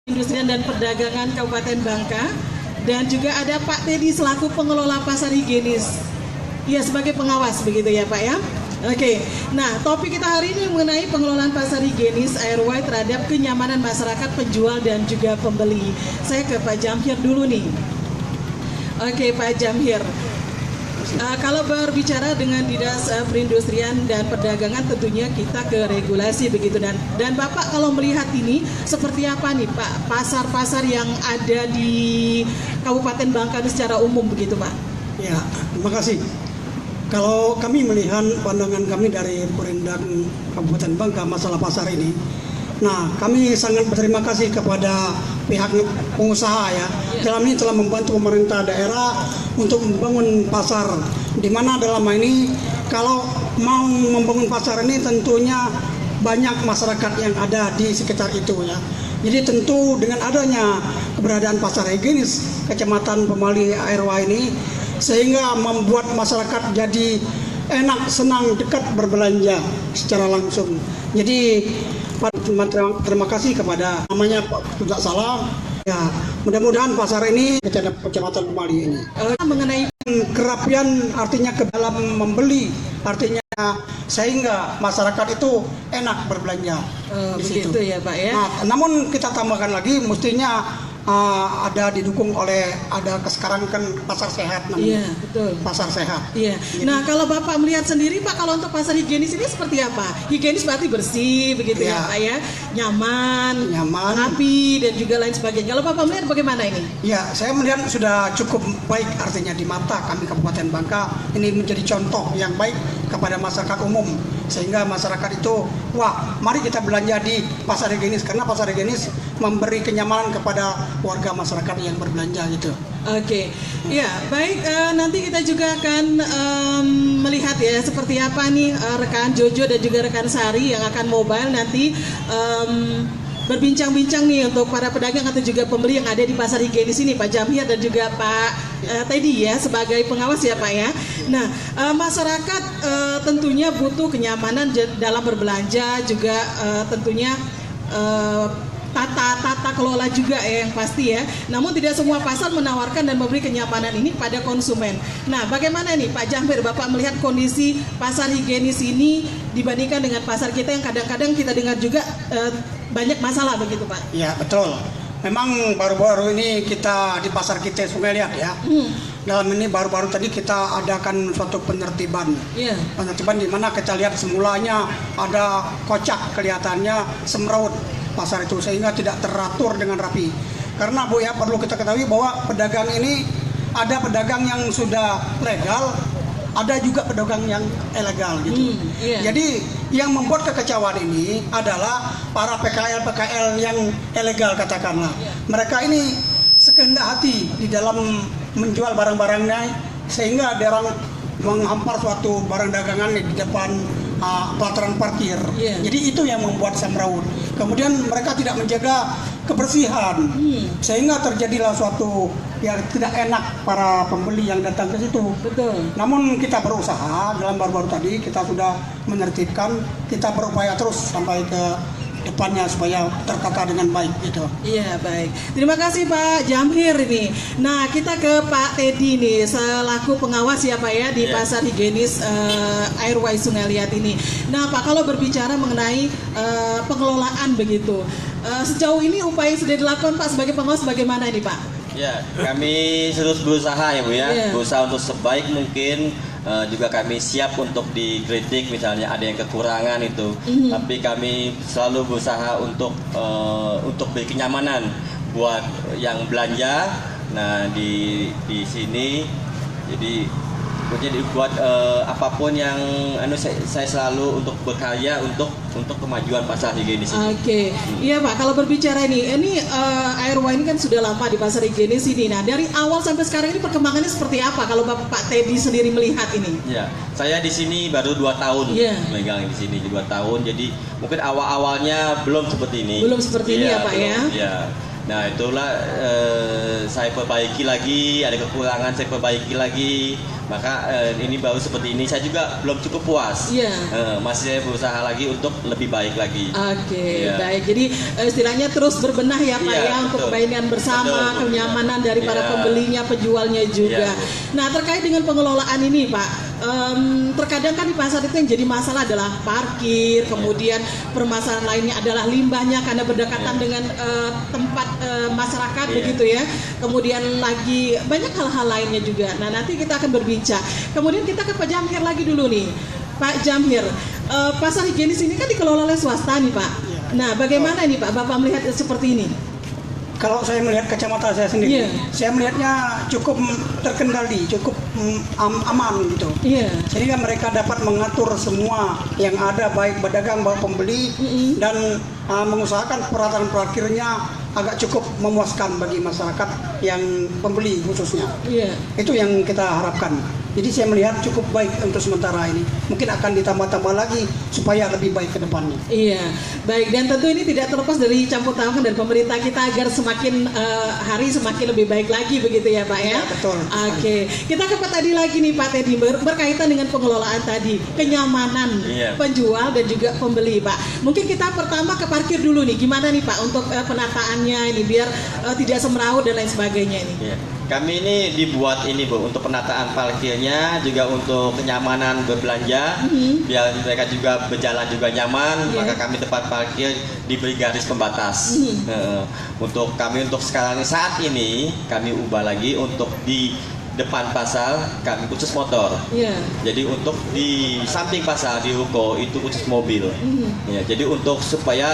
Perindustrian dan Perdagangan Kabupaten Bangka, dan juga ada Pak Teddy selaku pengelola pasar higienis. Ya, sebagai pengawas begitu ya Pak ya. Oke, nah topik kita hari ini mengenai pengelolaan pasar higienis ARY terhadap kenyamanan masyarakat penjual dan juga pembeli. Saya ke Pak Jamhir dulu nih. Oke Pak Jamhir, kalau berbicara dengan Dinas Perindustrian dan Perdagangan tentunya kita ke regulasi begitu, dan Bapak kalau melihat ini seperti apa nih Pak pasar-pasar yang ada di Kabupaten Bangka secara umum begitu Pak? Ya, terima kasih. Kalau kami melihat pandangan kami dari Perindak Kabupaten Bangka masalah pasar ini, nah kami sangat berterima kasih kepada pihak pengusaha ya. Dalam ini telah membantu pemerintah daerah untuk membangun pasar, di mana dalam ini kalau mau membangun pasar ini tentunya banyak masyarakat yang ada di sekitar itu ya. Jadi tentu dengan adanya keberadaan pasar higienis Kecamatan Pemali ARY ini, sehingga membuat masyarakat jadi enak, senang, dekat berbelanja secara langsung. Jadi terima kasih kepada namanya Pak, tidak salah ya, mudah-mudahan pasar ini Kecamatan Pemali ini Mengenai kerapian artinya ke dalam membeli, artinya sehingga masyarakat itu enak berbelanja di situ. begitu ya Pak ya. Nah, namun kita tambahkan lagi mestinya ada didukung oleh sekarang kan pasar sehat namanya. Iya, betul. Pasar sehat. Iya. Jadi, Nah, kalau Bapak melihat sendiri Pak, kalau untuk pasar higienis ini seperti apa? Higienis berarti bersih begitu ya Iya. Pak ya. Nyaman, rapi dan juga lain sebagainya. Kalau Bapak melihat bagaimana ini? ya, saya melihat sudah cukup baik artinya di mata kami Kabupaten Bangka. Ini menjadi contoh yang baik kepada masyarakat umum, sehingga masyarakat itu, wah, mari kita belanja di pasar higienis, karena pasar higienis memberi kenyamanan kepada warga masyarakat yang berbelanja gitu. Oke, ya baik. Nanti kita juga akan melihat ya seperti apa nih rekan Jojo dan juga rekan Sari yang akan mobile nanti berbincang-bincang nih untuk para pedagang atau juga pembeli yang ada di pasar higienis ini, Pak Jamhir dan juga Pak Teddy ya sebagai pengawas ya Pak ya. Nah, masyarakat tentunya butuh kenyamanan dalam berbelanja, juga tentunya tata kelola juga ya yang pasti ya. Namun tidak semua pasar menawarkan dan memberi kenyamanan ini pada konsumen. Nah, bagaimana nih Pak Jamhir, Bapak melihat kondisi pasar higienis ini dibandingkan dengan pasar kita yang kadang-kadang kita dengar juga banyak masalah begitu Pak? Ya, betul. Memang baru-baru ini kita di pasar kita Sungai Liat ya. Dalam ini baru-baru tadi kita adakan suatu penertiban. Yeah. Penertiban di mana kita lihat semulanya ada kocak kelihatannya semraut pasar itu, sehingga tidak teratur dengan rapi. Karena Bu ya, perlu kita ketahui bahwa pedagang ini ada pedagang yang sudah legal, ada juga pedagang yang ilegal gitu. Jadi yang membuat kekecewaan ini adalah para PKL yang ilegal katakanlah. Mereka ini sekehendak hati di dalam menjual barang-barangnya, sehingga dia orang menghampar suatu barang dagangan di depan pelataran parkir. Jadi itu yang membuat semraut. Kemudian mereka tidak menjaga kebersihan, sehingga terjadilah suatu yang tidak enak para pembeli yang datang ke situ. Betul. Namun kita berusaha dalam baru-baru tadi kita sudah menertibkan, kita berupaya terus sampai ke depannya supaya tertata dengan baik gitu. Iya, baik. Terima kasih Pak Jamhir ini. Nah, kita ke Pak Teddy nih selaku pengawas ya Pak ya di pasar higienis ARY Sungai Liat ini. Nah, Pak, kalau berbicara mengenai pengelolaan begitu, sejauh ini upaya yang sudah dilakukan Pak sebagai pengawas bagaimana ini Pak? Ya, kami terus berusaha ya Bu ya, berusaha untuk sebaik mungkin. Juga kami siap untuk dikritik misalnya ada yang kekurangan itu, tapi kami selalu berusaha untuk beri kenyamanan buat yang belanja. Nah di sini jadi buat apapun yang saya selalu untuk berkarya untuk kemajuan pasar higienis ini. Oke. Iya Pak, kalau berbicara ini ARY ini kan sudah lama di pasar higienis ini. Nah, dari awal sampai sekarang ini perkembangannya seperti apa kalau Pak Teddy sendiri melihat ini? Ya, saya di sini baru 2 tahun megang di sini 2 tahun. Jadi mungkin awalnya belum seperti ini. Belum seperti ini ya Pak ya. Ya. Nah itulah saya perbaiki lagi, ada kekurangan saya perbaiki lagi. Maka ini baru seperti ini, saya juga belum cukup puas. Iya. Masih saya berusaha lagi untuk lebih baik lagi. Oke, Iya. baik. Jadi istilahnya terus berbenah ya Pak Iya, ya untuk betul. kebaikan bersama, Betul, kenyamanan dari para Iya. pembelinya, penjualnya juga. Iya. Nah, terkait dengan pengelolaan ini Pak, terkadang kan di pasar itu yang jadi masalah adalah parkir, kemudian permasalahan lainnya adalah limbahnya karena berdekatan Iya. dengan tempat masyarakat Iya. begitu ya. Kemudian lagi banyak hal-hal lainnya juga. Nah, nanti kita akan berbincang. Kemudian kita ke Pak Jamhir lagi dulu nih. Pak Jamhir, pasar higienis ini kan dikelola oleh swasta nih Pak. Iya. Nah, bagaimana nih Pak Bapak melihat seperti ini? Kalau saya melihat kacamata saya sendiri, Iya. saya melihatnya cukup terkendali, cukup aman gitu. Iya. Sehingga mereka dapat mengatur semua yang ada, baik pedagang maupun pembeli, dan mengusahakan peralatan parkirnya agak cukup memuaskan bagi masyarakat yang pembeli khususnya. Iya. Itu yang kita harapkan. Jadi saya melihat cukup baik untuk sementara ini. Mungkin akan ditambah-tambah lagi supaya lebih baik ke depannya. Iya, baik, dan tentu ini tidak terlepas dari campur tangan dari pemerintah kita agar semakin hari semakin lebih baik lagi begitu ya Pak ya? Iya, betul. Oke, kita ke Pak Teddy lagi nih Pak Teddy berkaitan dengan pengelolaan tadi, kenyamanan Iya. penjual dan juga pembeli Pak. Mungkin kita pertama ke parkir dulu nih, gimana nih Pak untuk penataannya ini biar tidak semeraut dan lain sebagainya ini? Iya. Kami ini dibuat ini Bu untuk penataan parkirnya, juga untuk kenyamanan berbelanja, biar mereka juga berjalan juga nyaman. Iya. Maka kami tempat parkir diberi garis pembatas. Untuk kami untuk sekarang saat ini kami ubah lagi untuk di depan pasar kami khusus motor. Iya. Jadi untuk di samping pasar di ruko itu khusus mobil. Ya, jadi untuk supaya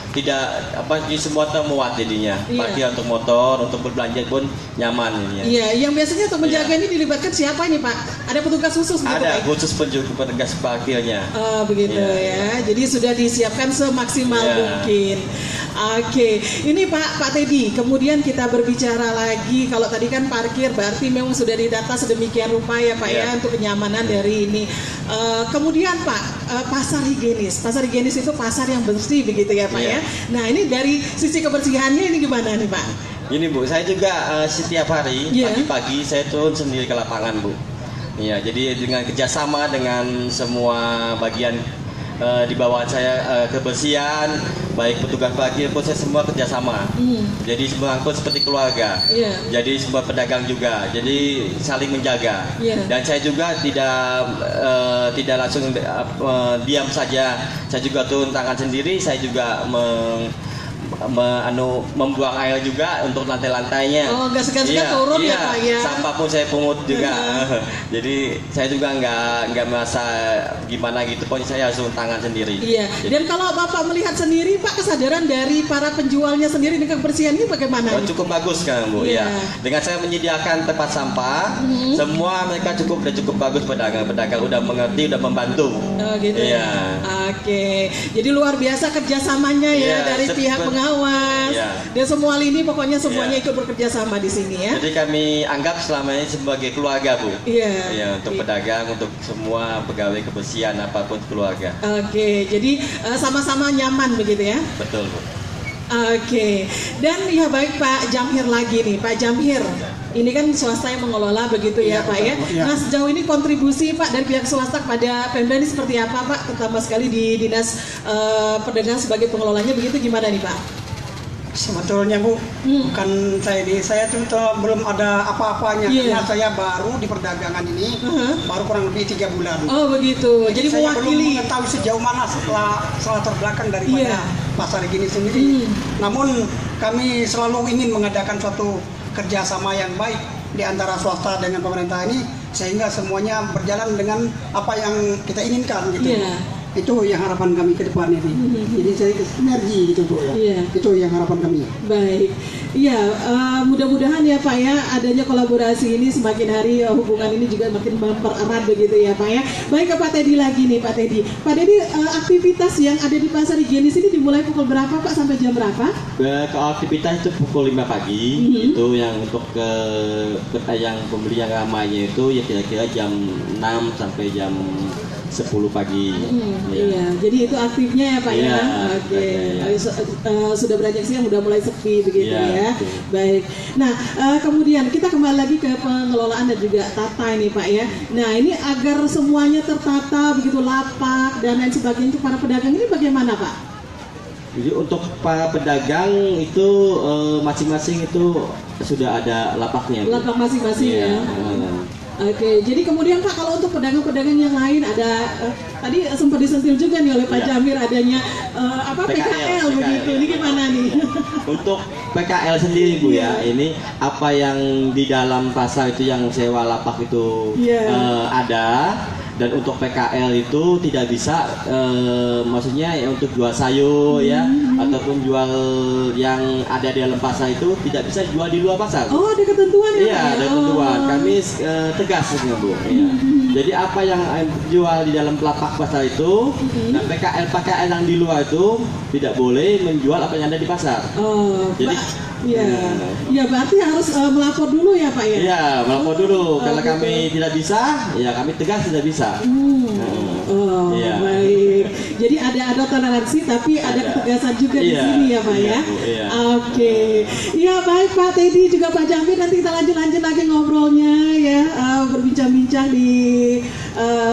tidak semua termuat jadinya. Iya. Parkir untuk motor, untuk berbelanja pun nyaman ini ya. Iya, yang biasanya untuk menjaga Iya. ini dilibatkan siapa ini Pak? Ada petugas khusus begitu Ada Pak? khusus petugas parkirnya. Oh begitu Iya. ya. Jadi sudah disiapkan semaksimal Iya. mungkin. Oke, ini Pak Teddy. Kemudian kita berbicara lagi. Kalau tadi kan parkir, berarti memang sudah didata sedemikian rupa ya Pak ya Iya. untuk kenyamanan dari ini. Kemudian Pak, pasar higienis. Pasar higienis itu pasar yang bersih begitu ya Pak Iya. ya. Nah ini dari sisi kebersihannya ini gimana nih Pak? Ini Bu, saya juga setiap hari Iya. pagi-pagi saya turun sendiri ke lapangan Bu. Iya, jadi dengan kerjasama dengan semua bagian di bawah saya, kebersihan, baik petugas parkir pun saya semua kerjasama. Jadi semua angkut seperti keluarga. Iya. Jadi semua pedagang juga. Jadi saling menjaga. Iya. Dan saya juga tidak langsung diam saja. Saya juga turun tangan sendiri. Saya juga membuang air juga untuk lantai-lantainya. Oh, nggak segan-segan turun ya, Pak, ya? Sampah pun saya pungut juga. Jadi saya juga nggak merasa gimana gitu, pokoknya saya harus turun tangan sendiri. Iya. Jadi, Dan kalau Bapak melihat sendiri Pak, kesadaran dari para penjualnya sendiri dengan kebersihan ini bagaimana? cukup bagus kan Bu. Iya. Ya. Dengan saya menyediakan tempat sampah, semua mereka cukup bagus, pedagang udah mengerti, udah membantu. Oh gitu. Iya. Oke. Jadi luar biasa kerjasamanya ya Iya, dari pihak pengawas Iya. dan semua lini, pokoknya semuanya Iya. ikut bekerja sama di sini ya. Jadi kami anggap selama ini sebagai keluarga Bu. Iya. Ya, untuk pedagang, untuk semua pegawai kebersihan apapun keluarga. Oke. Jadi sama-sama nyaman begitu ya. Betul Bu. Oke, dan ya baik Pak Jamhir lagi nih, Pak Jamhir. Ini kan swasta yang mengelola begitu ya Iya, Pak ya. betul, iya. Nah sejauh ini kontribusi Pak dari pihak swasta kepada Pemda ini seperti apa Pak? Terutama sekali di Dinas Perdagangan sebagai pengelolanya begitu, gimana nih Pak? Sebetulnya Bu, bukan saya tuh belum ada apa-apanya. Iya. Karena saya baru di perdagangan ini, baru kurang lebih 3 bulan. Oh begitu, jadi saya belum mewakili. mengetahui sejauh mana setelah latar belakang daripada Iya. pasar gini sendiri. Namun kami selalu ingin mengadakan suatu kerjasama yang baik di antara swasta dengan pemerintah ini, sehingga semuanya berjalan dengan apa yang kita inginkan gitu. Iya. Itu yang harapan kami ke depannya nih. Jadi saya sinergi gitu Bu ya. Iya. Itu yang harapan kami. Baik, iya mudah-mudahan ya Pak ya adanya kolaborasi ini semakin hari hubungan ini juga makin mempererat begitu ya Pak ya. Baik ke Pak Teddy lagi nih Pak Teddy. Pak Teddy aktivitas yang ada di pasar higienis ini dimulai pukul berapa Pak sampai jam berapa? Kalau aktivitas itu pukul 5 pagi, itu yang untuk yang pembeli yang ramainya itu ya kira-kira jam 6 sampai jam 10 pagi. Iya, jadi itu aktifnya ya Pak Iya, ya. Oke, sudah beranjak siang udah mulai sepi begitu Iya, ya. betul. Baik. Nah, kemudian kita kembali lagi ke pengelolaan dan juga tata ini Pak ya. Nah, ini agar semuanya tertata begitu lapak dan lain sebagainya untuk para pedagang ini bagaimana Pak? Jadi untuk para pedagang itu masing-masing itu sudah ada lapaknya. Bu. Lapak masing-masing Iya, ya. Oke, jadi kemudian Pak kalau untuk pedagang-pedagang yang lain ada tadi sempat disentil juga nih oleh Pak Iya. Jamir adanya PKL PKL begitu. Ini gimana nih? Untuk PKL sendiri Bu ya, ini apa yang di dalam pasar itu yang sewa lapak itu Iya. ada, dan untuk PKL itu tidak bisa maksudnya ya untuk jual sayur ya ataupun jual yang ada di dalam pasar itu tidak bisa jual di luar pasar. Oh, ada ketentuan ya? Iya, Pak, ya? ada ketentuan. Oh. Kami tegas sebenarnya Bu. Iya. Jadi apa yang jual di dalam lapak pasar itu, nah PKL yang di luar itu tidak boleh menjual apa yang ada di pasar. Oh, Jadi, ya, ya berarti harus melapor dulu ya Pak ya? Iya, melapor dulu. Kalau gitu. kami tidak bisa, ya kami tegas tidak bisa. Oh, Iya. baik. Jadi ada toleransi tapi ada ketegasan juga di Iya, sini ya Pak iya, ya. Bu, iya. Oke. Ya baik Pak Teddy juga Pak Jamir, nanti kita lanjut lagi ngobrolnya ya, berbincang-bincang di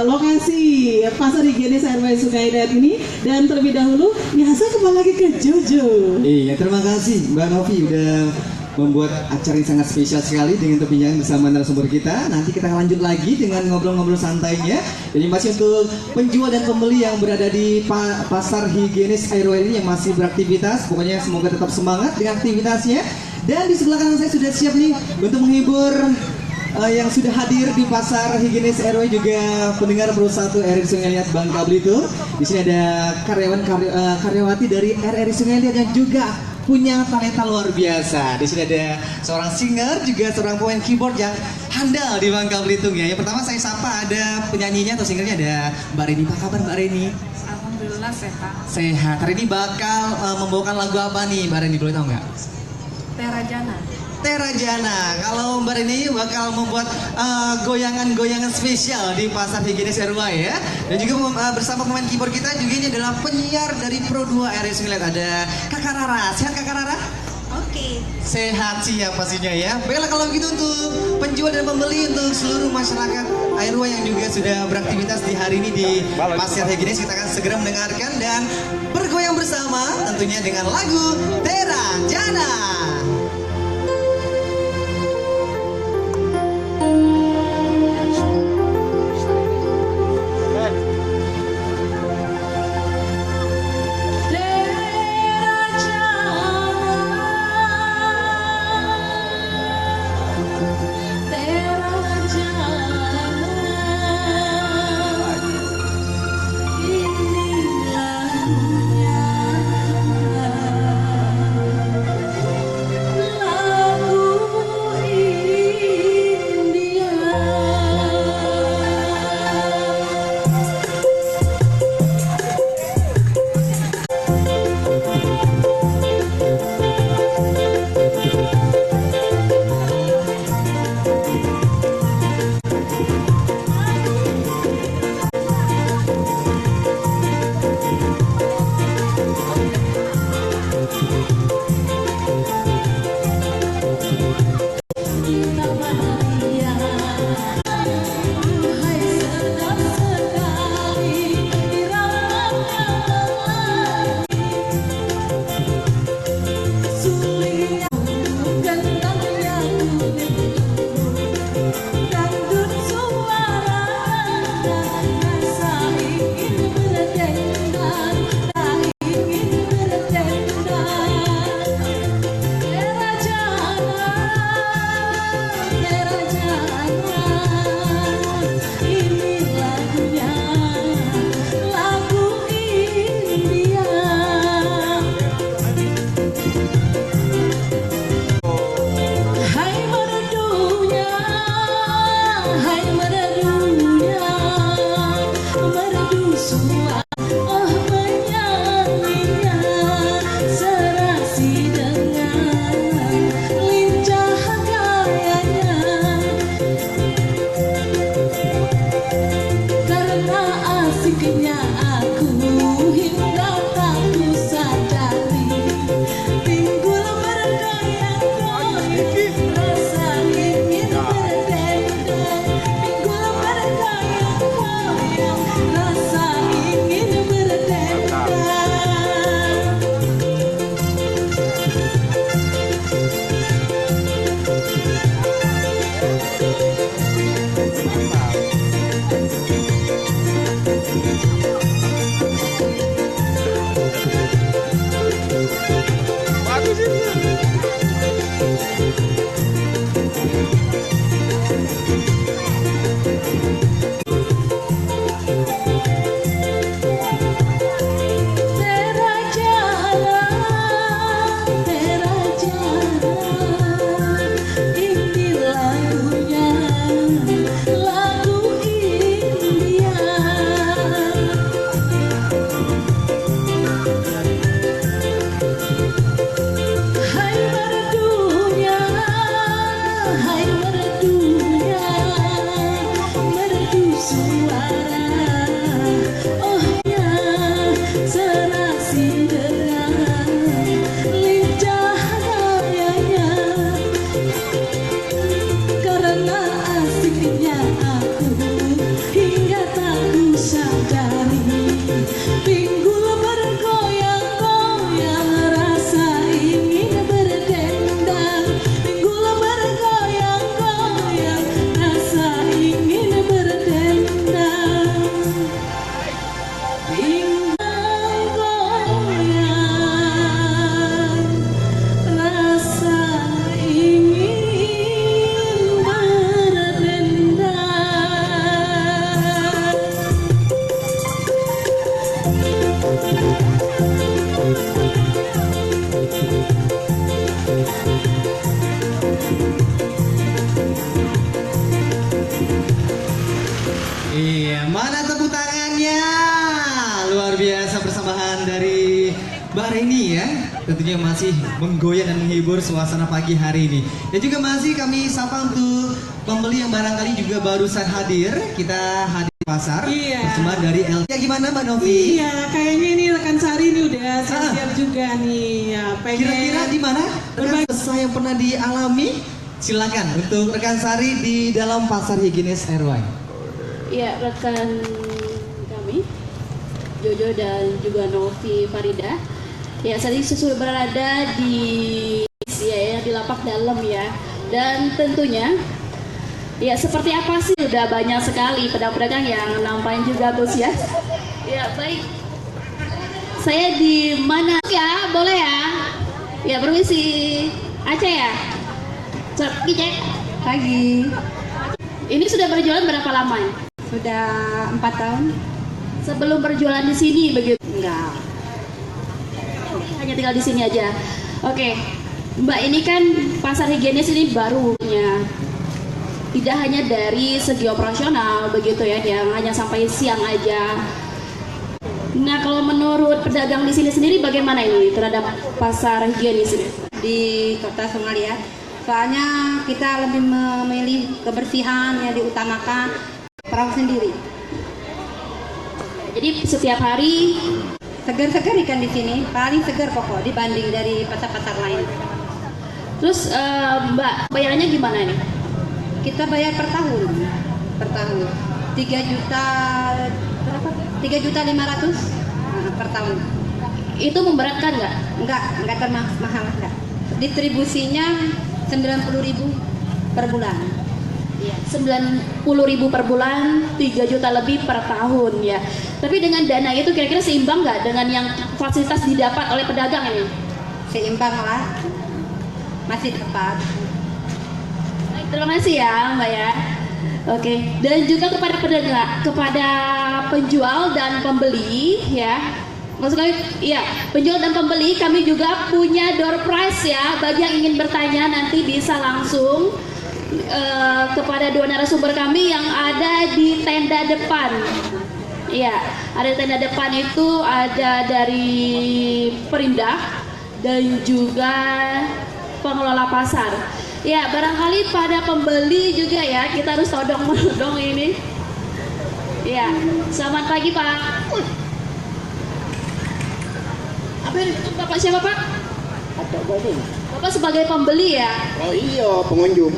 lokasi Pasar Higienis RW Sungai Liat ini. Dan terlebih dahulu, ya saya kembali lagi ke Jojo. Iya, terima kasih Mbak Novi udah membuat acara yang sangat spesial sekali dengan perbincangan bersama narasumber kita. Nanti kita lanjut lagi dengan ngobrol-ngobrol santainya. Jadi masih untuk penjual dan pembeli yang berada di Pasar Higienis RW ini yang masih beraktivitas. Pokoknya semoga tetap semangat dengan aktivitasnya. Dan di sebelah kanan saya sudah siap nih untuk menghibur yang sudah hadir di Pasar Higienis RW, juga pendengar Pro 1 RRI Sungai Liat Bangka Belitung. Di sini ada karyawati dari RRI Sungai Liat yang juga punya talenta luar biasa. Di sini ada seorang singer, juga seorang pemain keyboard yang handal di Bangka Belitung ya. Yang pertama saya sapa ada penyanyinya atau singernya, ada Mbak Reni. Apa kabar Mbak Reni? Alhamdulillah sehat. Sehat. Hari ini bakal membawakan lagu apa nih Mbak Reni, boleh tahu nggak? Terajana. Terajana. Kalau Mbak Reni bakal membuat goyangan-goyangan spesial di Pasar Higienis RW ya. Dan juga bersama pemain keyboard kita juga ini adalah penyiar dari Pro 2 RRI Sungai Liat, ada Kakak Rara. Sehat Kakak Rara? Oke. Sehat sih ya pastinya ya. Baiklah kalau begitu untuk penjual dan pembeli, untuk seluruh masyarakat RW yang juga sudah beraktivitas di hari ini di Pasar Higienis, kita akan segera mendengarkan dan bergoyang bersama tentunya dengan lagu Terajana. Inilah dunia. ya. Mana tepuk tangannya? Luar biasa persembahan dari Mbak Reni ya. Tentunya masih menggoyah dan menghibur suasana pagi hari ini. Dan juga masih kami sapa untuk pembeli yang barangkali juga barusan hadir. Kita hadir di pasar. Iya. Persembahan dari LT. Ya gimana Mbak Novi? Iya, kayaknya ini rekan Sari ini udah siap-siap juga nih. Ya, pengen. Kira-kira di mana rekan usaha yang pernah dialami? Silakan untuk rekan Sari di dalam pasar higienis Airway. Ya, rekan kami Jojo dan juga Novi Farida. Ya, saat ini sudah berada di di lapak dalam ya. Dan tentunya ya seperti apa sih, udah banyak sekali pedagang-pedagang yang nampain juga Gus ya. Ya, baik. Saya di mana ya? Boleh ya? Ya, permisi. Aceh ya? Cek pagi. Ini sudah berjualan berapa lama ya? Sudah 4 tahun? Sebelum berjualan di sini begitu? Enggak. Hanya tinggal di sini aja. Oke, Mbak, ini kan pasar higienis ini barunya. Tidak hanya dari segi operasional begitu ya, yang hanya sampai siang aja. Nah, kalau menurut pedagang di sini sendiri bagaimana ini terhadap pasar higienis ini? Di Kota Somalia. Soalnya kita lebih memilih kebersihan yang diutamakan, perawat sendiri. Jadi setiap hari Segar-segar ikan di sini, paling segar pokok dibanding dari pasar-pasar lain. terus Mbak, bayarannya gimana nih? Kita bayar per tahun. 3 juta berapa? 3.500.000 per tahun. Itu memberatkan nggak? Enggak termasuk mahal enggak. Distribusinya 90.000 per bulan. Iya, 90.000 per bulan, 3 juta lebih per tahun ya. Tapi dengan dana itu kira-kira seimbang nggak dengan yang fasilitas didapat oleh pedagang ini? Seimbang lah. Masih tepat. Baik, terima kasih ya Mbak ya. Oke, dan juga kepada pedagang, kepada penjual dan pembeli ya. Maksud kami, iya, penjual dan pembeli kami juga punya door prize ya. Bagi yang ingin bertanya nanti bisa langsung kepada dua narasumber kami yang ada di tenda depan. Iya, ada di tenda depan itu ada dari Perindak dan juga pengelola pasar. Ya, barangkali pada pembeli juga ya, kita harus todong-menodong ini. Ya, selamat pagi Pak. Apa ini? Bapak siapa Pak? Atau balik. Bapak sebagai pembeli ya? Oh iya, pengunjung.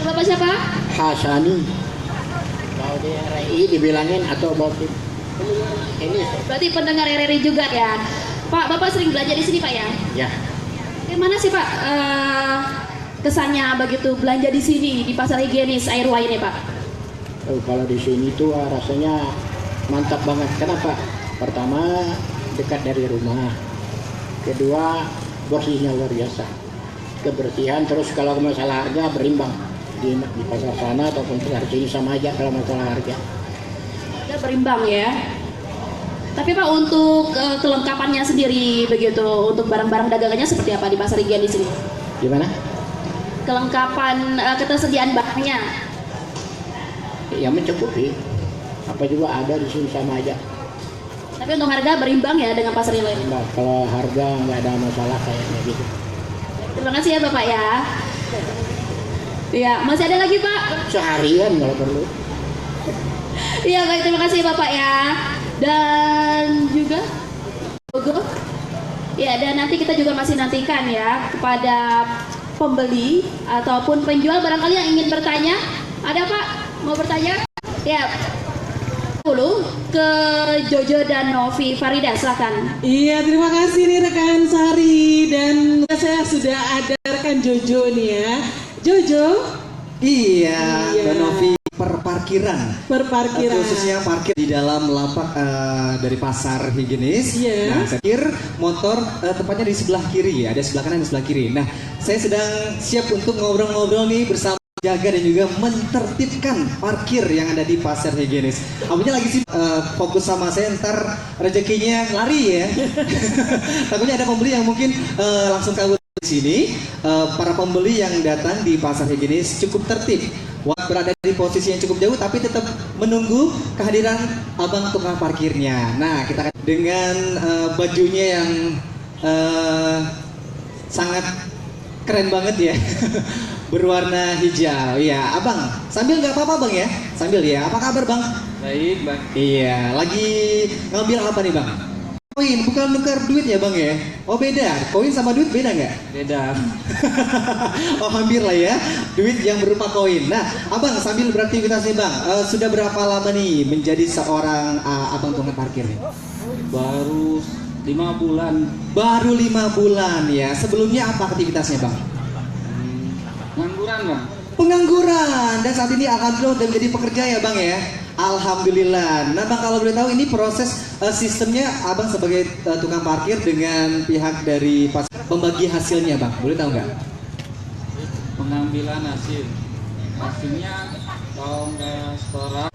Bapak siapa? Hasani. Kalau di RRI dibilangin atau bapak ini. Berarti pendengar RRI juga ya? Pak, Bapak sering belajar di sini Pak ya? Ya. Gimana sih Pak kesannya begitu belanja di sini di pasar higienis Airway ini Pak? Oh, kalau di sini tuh rasanya mantap banget. Kenapa? Pertama dekat dari rumah. Kedua bersihnya luar biasa. Kebersihan, terus kalau masalah harga berimbang di pasar sana ataupun pasar sini sama aja kalau masalah harga. Harga berimbang ya. Tapi Pak, untuk kelengkapannya sendiri begitu, untuk barang-barang dagangannya seperti apa di pasar higienis ini? Gimana? Kelengkapan ketersediaan bahannya? Ya mencukupi. Apa juga ada di sini sama aja. Tapi untuk harga berimbang ya dengan pasar yang lain? Nah, kalau harga nggak ada masalah kayaknya gitu. Terima kasih ya Bapak ya. Iya, masih ada lagi Pak? Seharian kalau perlu. Iya baik, terima kasih Bapak ya. Dan juga logo. Ya, dan nanti kita juga masih nantikan ya kepada pembeli ataupun penjual barangkali yang ingin bertanya. Ada Pak? Mau bertanya? Ya. Dulu ke Jojo dan Novi Farida, silakan. Iya, terima kasih nih rekan Sari, dan saya sudah ada rekan Jojo nih ya. Jojo. Iya, Iya. Mbak Novi, perparkiran. Khususnya parkir di dalam lapak dari pasar higienis. Iya. Nah, saya pikir motor tepatnya di sebelah kiri ya, ada sebelah kanan dan sebelah kiri. Nah, saya sedang siap untuk ngobrol-ngobrol nih bersama jaga dan juga mentertibkan parkir yang ada di pasar higienis. Apanya lagi sih fokus sama saya, ntar rezekinya lari ya. Takutnya ada pembeli yang mungkin langsung kabur di sini. Para pembeli yang datang di pasar higienis cukup tertib. berada di posisi yang cukup jauh tapi tetap menunggu kehadiran abang tukang parkirnya. Nah, kita dengan bajunya yang sangat keren banget ya. Berwarna hijau. Iya, abang, sambil nggak apa-apa bang ya? Sambil ya. Apa kabar bang? Baik, bang. Iya, lagi ngambil apa nih bang? Koin, bukan nukar duit ya bang ya? Oh beda, koin sama duit beda nggak? Beda. Oh hampir lah ya, duit yang berupa koin. Nah, abang sambil beraktivitas nih bang, sudah berapa lama nih menjadi seorang abang tukang parkir nih? Baru 5 bulan. Baru 5 bulan ya. Sebelumnya apa aktivitasnya bang? Pengangguran, bang. Pengangguran, dan saat ini alhamdulillah udah menjadi pekerja ya bang ya. Alhamdulillah. Nah bang, kalau boleh tahu ini proses sistemnya abang sebagai tukang parkir dengan pihak dari pembagi hasilnya bang, boleh tahu nggak? Pengambilan hasilnya kalau nggak setoran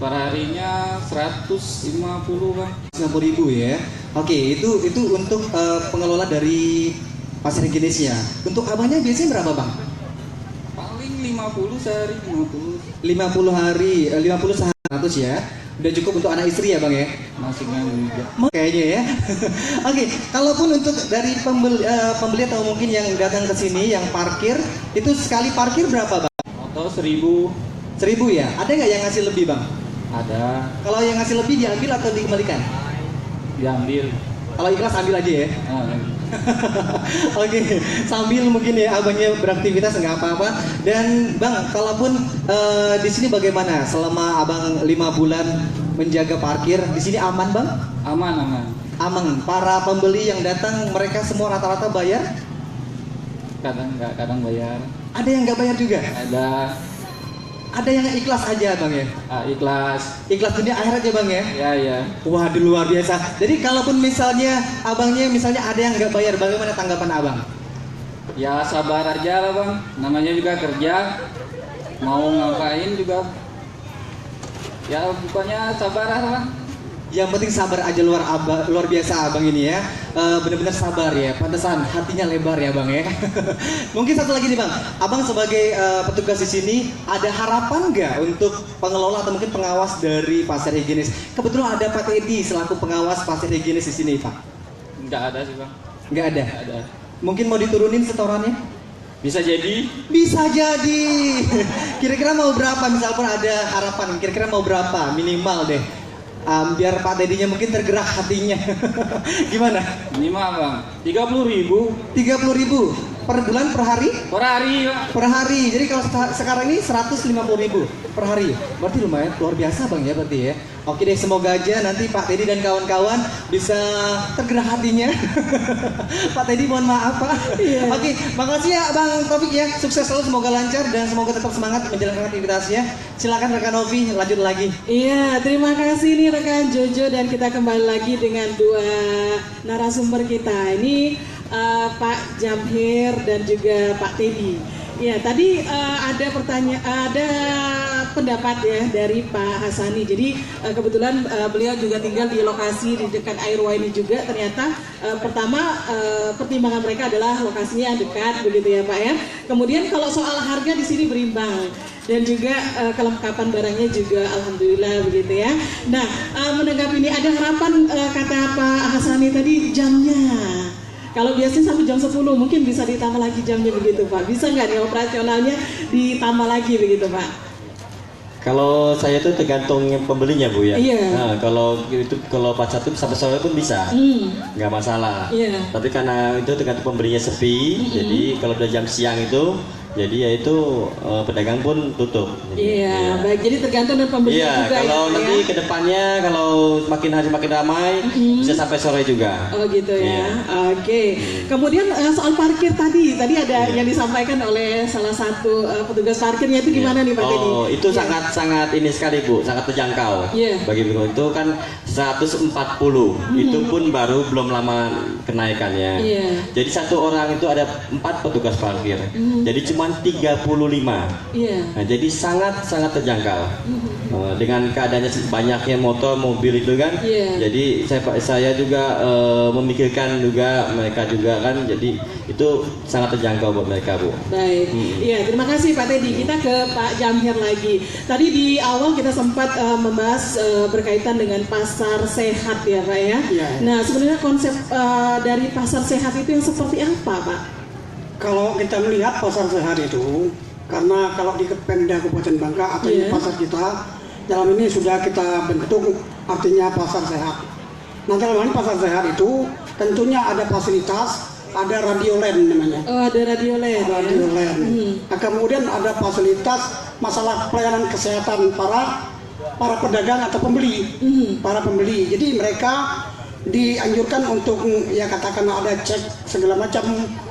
per harinya 150, bang. 50.000 ya. Oke, itu untuk pengelola dari pasar higienisnya. Untuk abangnya biasanya berapa bang? Paling 50 sehari, 50. 50 hari, 50 sehari 100 ya. Udah cukup untuk anak istri ya bang ya? Masih juga. Kayaknya ya. Oke, kalaupun untuk dari pembeli atau mungkin yang datang ke sini yang parkir, itu sekali parkir berapa bang? Atau 1000. 1000 ya. Ada nggak yang ngasih lebih bang? Ada. Kalau yang ngasih lebih diambil atau dikembalikan? Diambil. Kalau ikhlas ambil aja ya. Oke, sambil mungkin ya abangnya beraktivitas nggak apa-apa. Dan bang, kalaupun di sini bagaimana selama abang 5 bulan menjaga parkir di sini aman bang? Aman, aman. Aman. Para pembeli yang datang mereka semua rata-rata bayar? Kadang nggak, kadang bayar. Ada yang nggak bayar juga? Ada yang ikhlas aja bang ya? ikhlas. Ikhlas dunia akhirat aja bang ya? Ya, ya. Waduh luar biasa. Jadi kalaupun misalnya abangnya misalnya ada yang nggak bayar, bagaimana tanggapan abang? Ya sabar aja lah, bang. Namanya juga kerja. Mau ngapain juga. Ya pokoknya sabar lah. Yang penting sabar aja, luar biasa abang ini ya. Benar-benar sabar ya. Pantesan hatinya lebar ya bang ya. Mungkin satu lagi nih bang, abang sebagai petugas di sini ada harapan nggak untuk pengelola atau mungkin pengawas dari pasar higienis? Kebetulan ada Pak Teddy selaku pengawas pasar higienis di sini pak. Nggak ada sih, bang. Nggak ada. Nggak ada. Mungkin mau diturunin setorannya? Bisa jadi. Bisa jadi. Kira-kira mau berapa? Misal pun ada harapan, kira-kira mau berapa minimal deh? Biar Pak Dedinya mungkin tergerak hatinya. Gimana? Minimal, bang. 30.000. 30.000 per bulan, per hari? Per hari, bang. Per hari. Jadi kalau sekarang ini 150.000 per hari. Berarti lumayan luar biasa bang ya berarti ya. Oke deh, semoga aja nanti Pak Teddy dan kawan-kawan bisa tergerak hatinya. Pak Teddy mohon maaf Pak. Yeah. Oke, makasih ya Bang Taufik ya. Sukses selalu, semoga lancar dan semoga tetap semangat menjalankan aktivitasnya. Silakan rekan Novi lanjut lagi. Iya, terima kasih nih rekan Jojo, dan kita kembali lagi dengan dua narasumber kita. Ini Pak Jamhir dan juga Pak Teddy. Ya, tadi ada pendapat ya dari Pak Hasani. Jadi kebetulan beliau juga tinggal di lokasi di dekat Airway ini juga. Ternyata pertama pertimbangan mereka adalah lokasinya dekat begitu ya Pak ya. Kemudian kalau soal harga di sini berimbang dan juga kelengkapan barangnya juga alhamdulillah begitu ya. Nah, menanggapi ini ada harapan kata Pak Hasani tadi jamnya. Kalau biasanya sampai jam 10 mungkin bisa ditambah lagi jamnya begitu Pak. Bisa nggak nih operasionalnya ditambah lagi begitu Pak? Kalau saya itu tergantung pembelinya Bu ya. Iya. Nah, kalau pas satu sampai sore pun bisa, nggak masalah. Iya. Tapi karena itu tergantung pembelinya sepi, jadi kalau udah jam siang itu, jadi ya itu pedagang pun tutup. Iya, baik. Jadi tergantung dari pembeli juga kalau ya. nanti kedepannya kalau makin hari makin ramai, bisa sampai sore juga. Oh gitu ya. Iya. Oke. Kemudian soal parkir tadi ada yang disampaikan oleh salah satu petugas parkirnya itu gimana nih Pak Teddy? Oh, itu sangat ini sekali Bu, sangat terjangkau. Iya. Bagi itu kan 140. Itu pun baru belum lama kenaikannya. Jadi satu orang itu ada 4 petugas parkir. Jadi cuma 35. Nah, jadi sangat terjangkau. Dengan keadaannya banyaknya motor, mobil itu kan. Jadi saya juga memikirkan juga mereka juga kan. Jadi itu sangat terjangkau buat mereka, Bu. Baik. Iya, terima kasih Pak Teddy. Kita ke Pak Jamhir lagi. Tadi di awal kita sempat membahas berkaitan dengan pasar sehat ya Pak ya. Nah sebenarnya konsep dari pasar sehat itu yang seperti apa Pak? Kalau kita melihat pasar sehat itu, karena kalau di Pemda Kabupaten Bangka atau di pasar kita, dalam ini sudah kita bentuk artinya pasar sehat. Nah dalam ini pasar sehat itu tentunya ada fasilitas, ada radioland namanya. Oh ada radioland. Radioland. Nah, kemudian ada fasilitas masalah pelayanan kesehatan para pedagang atau pembeli, para pembeli. Jadi mereka dianjurkan untuk ya katakanlah ada cek segala macam,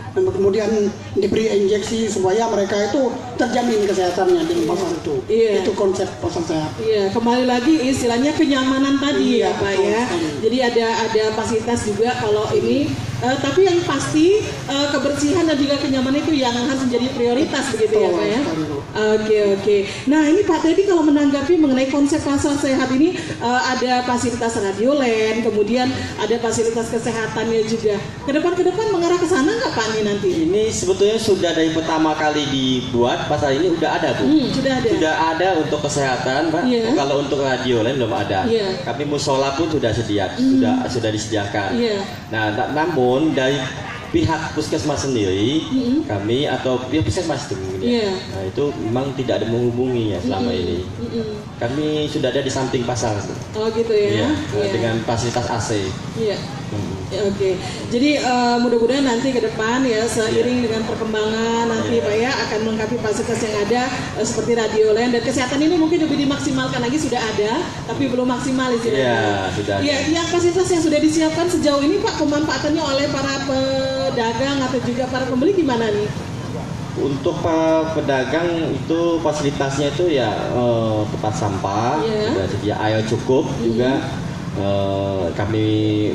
dan kemudian diberi injeksi supaya mereka itu terjamin kesehatannya di pasar itu. Itu konsep pasar sehat. Iya, kembali lagi istilahnya kenyamanan tadi ya Pak ya. Jadi ada fasilitas juga kalau ini, tapi yang pasti kebersihan dan juga kenyamanan itu yang harus menjadi prioritas begitu ya Pak ya. Oke. Nah ini Pak Teddy kalau menanggapi mengenai konsep pasar sehat ini, ada fasilitas radioland, kemudian ada fasilitas kesehatannya juga. Ke depan mengarah ke sana nggak Pak ini nanti? Ini sebetulnya sudah dari pertama kali dibuat pasar ini udah ada Bu. Sudah ada untuk kesehatan Pak. Kalau untuk radioland belum ada. Kami musola pun sudah sudah disediakan. Nah namun dari pihak puskesmas sendiri, kami atau pihak puskesmas itu nah itu memang tidak ada menghubunginya selama ini. Kami sudah ada di samping pasar. Oh gitu ya. Dengan fasilitas AC. Oke. Jadi mudah-mudahan nanti ke depan ya seiring dengan perkembangan nanti Pak ya akan melengkapi fasilitas yang ada seperti radioland dan kesehatan ini mungkin lebih dimaksimalkan lagi, sudah ada tapi belum maksimal istilahnya. Sudah. Yang fasilitas yang sudah disiapkan sejauh ini Pak pemanfaatannya oleh para pedagang atau juga para pembeli gimana nih? Untuk para pedagang itu fasilitasnya itu ya tempat sampah, sudah sedia air cukup juga. Kami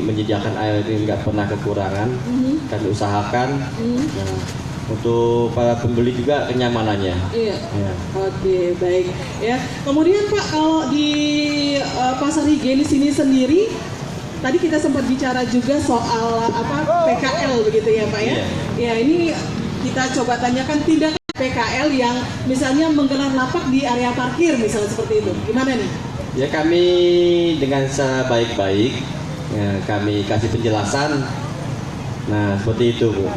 menyediakan air ini nggak pernah kekurangan. Kami usahakan. Untuk para pembeli juga kenyamanannya. Oke, baik ya. Kemudian Pak kalau di pasar higienis ini sendiri, tadi kita sempat bicara juga soal PKL begitu ya Pak ya. Ya ini kita coba tanyakan tindakan PKL yang misalnya menggelar lapak di area parkir misalnya seperti itu, gimana nih? Ya kami dengan sebaik-baik kami kasih penjelasan. Nah seperti itu Bu.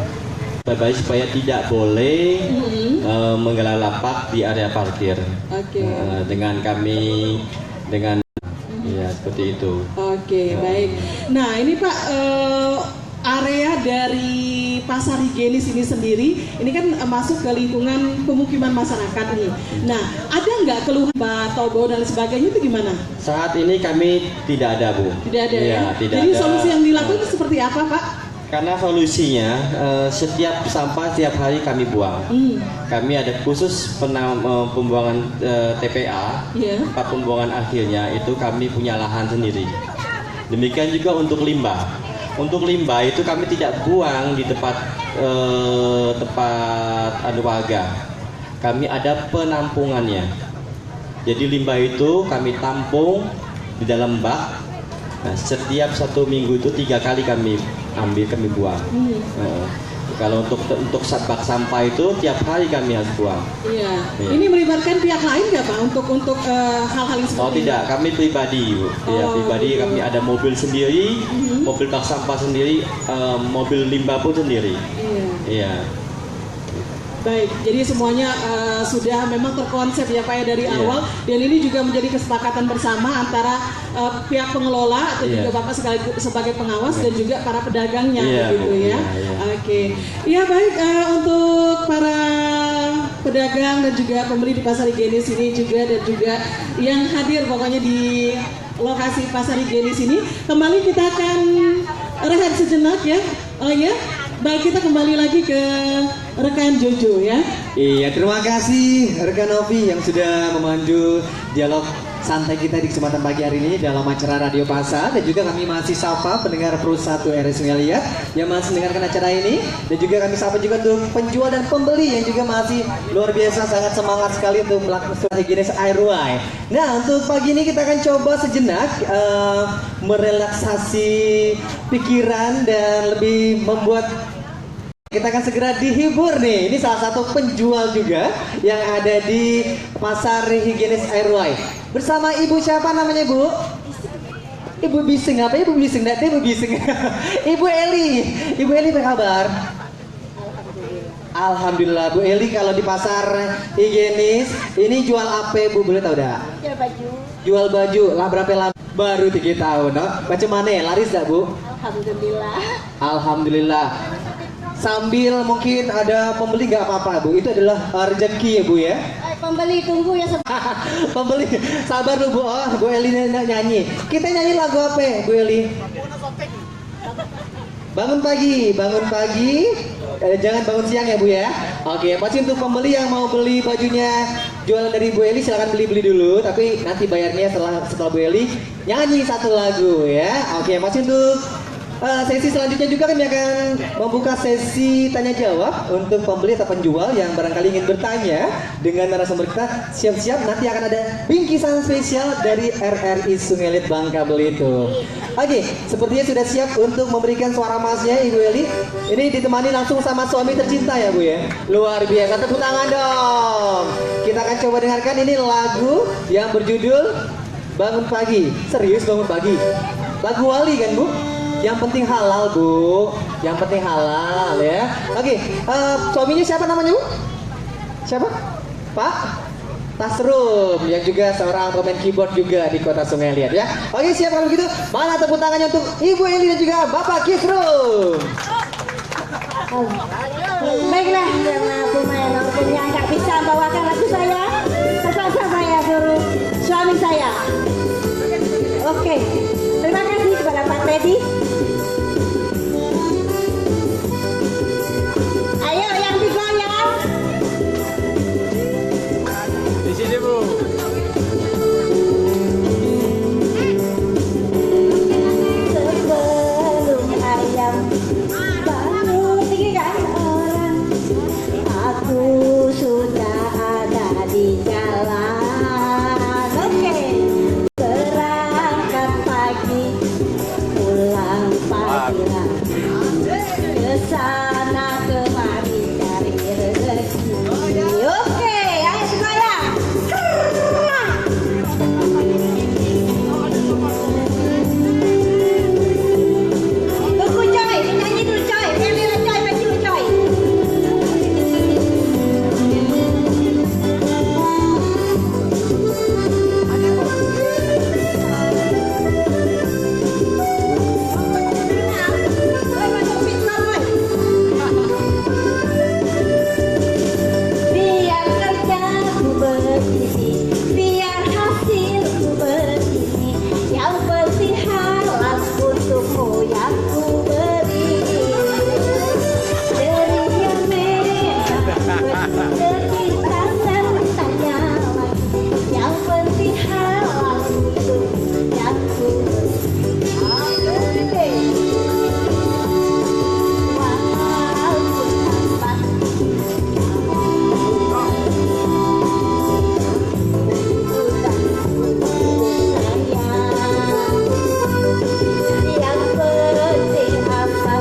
Baik supaya tidak boleh menggelar lapak di area parkir. Dengan ya seperti itu. Baik. Nah ini Pak area dari pasar higienis ini sendiri, ini kan masuk ke lingkungan pemukiman masyarakat nih. Nah, ada nggak keluhan atau bau dan sebagainya itu gimana? Saat ini kami tidak ada Bu. Tidak ada ya? Tidak Jadi ada. solusi yang dilakukan itu seperti apa Pak? Karena solusinya setiap sampah setiap hari kami buang. Kami ada khusus pembuangan TPA. Tempat pembuangan akhirnya itu kami punya lahan sendiri. Demikian juga untuk limbah. Untuk limbah itu kami tidak buang di tempat warga. Kami ada penampungannya. Jadi limbah itu kami tampung di dalam bak. Nah, setiap 1 minggu itu 3 kali kami ambil, kami buang. Kalau untuk bak sampah itu tiap hari kami harus buang. Ini melibatkan pihak lain nggak Pak untuk hal-hal yang seperti ini? Oh tidak, kami pribadi Bu. Pribadi kami ada mobil sendiri, mobil bak sampah sendiri, mobil limbah pun sendiri. Baik, jadi semuanya sudah memang terkonsep ya Pak ya dari awal, dan ini juga menjadi kesepakatan bersama antara pihak pengelola atau juga Bapak sebagai pengawas dan juga para pedagangnya gitu ya. Ya baik, untuk para pedagang dan juga pembeli di pasar higienis ini juga dan juga yang hadir pokoknya di lokasi pasar higienis ini, kembali kita akan rehat sejenak ya. Baik, kita kembali lagi ke rekan Jojo ya. Iya, terima kasih rekan Novi yang sudah memandu dialog santai kita di kesempatan pagi hari ini dalam acara Radio Pasar. Dan juga kami masih sapa pendengar Pro 1 RRI Sungai Liat yang masih mendengarkan acara ini. Dan juga kami sapa juga untuk penjual dan pembeli yang juga masih luar biasa sangat semangat sekali untuk melakukan higienis RRI. Nah, untuk pagi ini kita akan coba sejenak merelaksasi pikiran dan lebih membuat kita akan segera dihibur nih. Ini salah satu penjual juga yang ada di Pasar Higienis RRI. Bersama Ibu siapa namanya, Bu? Ibu Bising, apa Ibu Bising? Nanti Ibu Bising. Ibu Eli. Ibu Eli apa kabar? Alhamdulillah. Bu Eli kalau di Pasar Higienis ini jual apa, Bu? Boleh tahu dah? Jual baju. Jual baju. Lah berapa lama? Baru 3 tahun, no? Macam mana ya? Laris dah, Bu? Alhamdulillah. Alhamdulillah. Sambil mungkin ada pembeli nggak apa-apa, Bu. Itu adalah rezeki ya, Bu ya. Pembeli tunggu ya. Pembeli sabar dulu, Bu. Oh, Bu Eli nyanyi. Kita nyanyi lagu apa, Bu Eli? Bangun pagi, bangun pagi. Jangan bangun siang ya, Bu ya. Oke, pasti untuk pembeli yang mau beli bajunya jualan dari Bu Eli silakan beli dulu. Tapi nanti bayarnya setelah Bu Eli nyanyi satu lagu ya. Oke, masih untuk sesi selanjutnya juga kami akan membuka sesi tanya jawab untuk pembeli atau penjual yang barangkali ingin bertanya dengan narasumber kita. Siap-siap, nanti akan ada bingkisan spesial dari RRI Sungai Liat Bangka Belitung. Oke, sepertinya sudah siap untuk memberikan suara emasnya Ibu Eli. Ini ditemani langsung sama suami tercinta ya, Bu ya. Luar biasa, tepuk tangan dong. Kita akan coba dengarkan ini lagu yang berjudul Bangun Pagi. Serius bangun pagi. Lagu Wali kan, Bu? Yang penting halal, Bu. Yang penting halal ya. Oke, suaminya siapa namanya, Bu? Siapa? Pak Tasrum, yang juga seorang pemain keyboard juga di Kota Sungai Liat ya. Oke, siap kalau begitu. Mana tepuk tangannya untuk Ibu Eli dan juga Bapak Kisrum. Baiklah, karena Bu Maya waktunya nggak bisa membawakan lagu saya, terpaksa saya suruh suami saya. Oke, terima kasih kepada Pak Teddy. Ayo yang digoyang. Di sini, Bu. Sebelum ayam bangun tinggikan orang, aku sudah ada di jalan. Oke, berangkat pagi, pulang pagi lagi, ke sana kemari cari rezeki. Oke, ayo semuanya. Tunggu coy, nyanyi dulu coy, nyanyi dulu coy, maju dulu coy. Biar kerjaku begini, biar hasilku begini, yang penting halal untukmu yang ku beri. Dari yang merah, dari tangan tanya lagi, yang penting halal untukmu yang ku beri. Oke. Walaupun tampak yang penting apa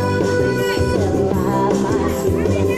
selama itu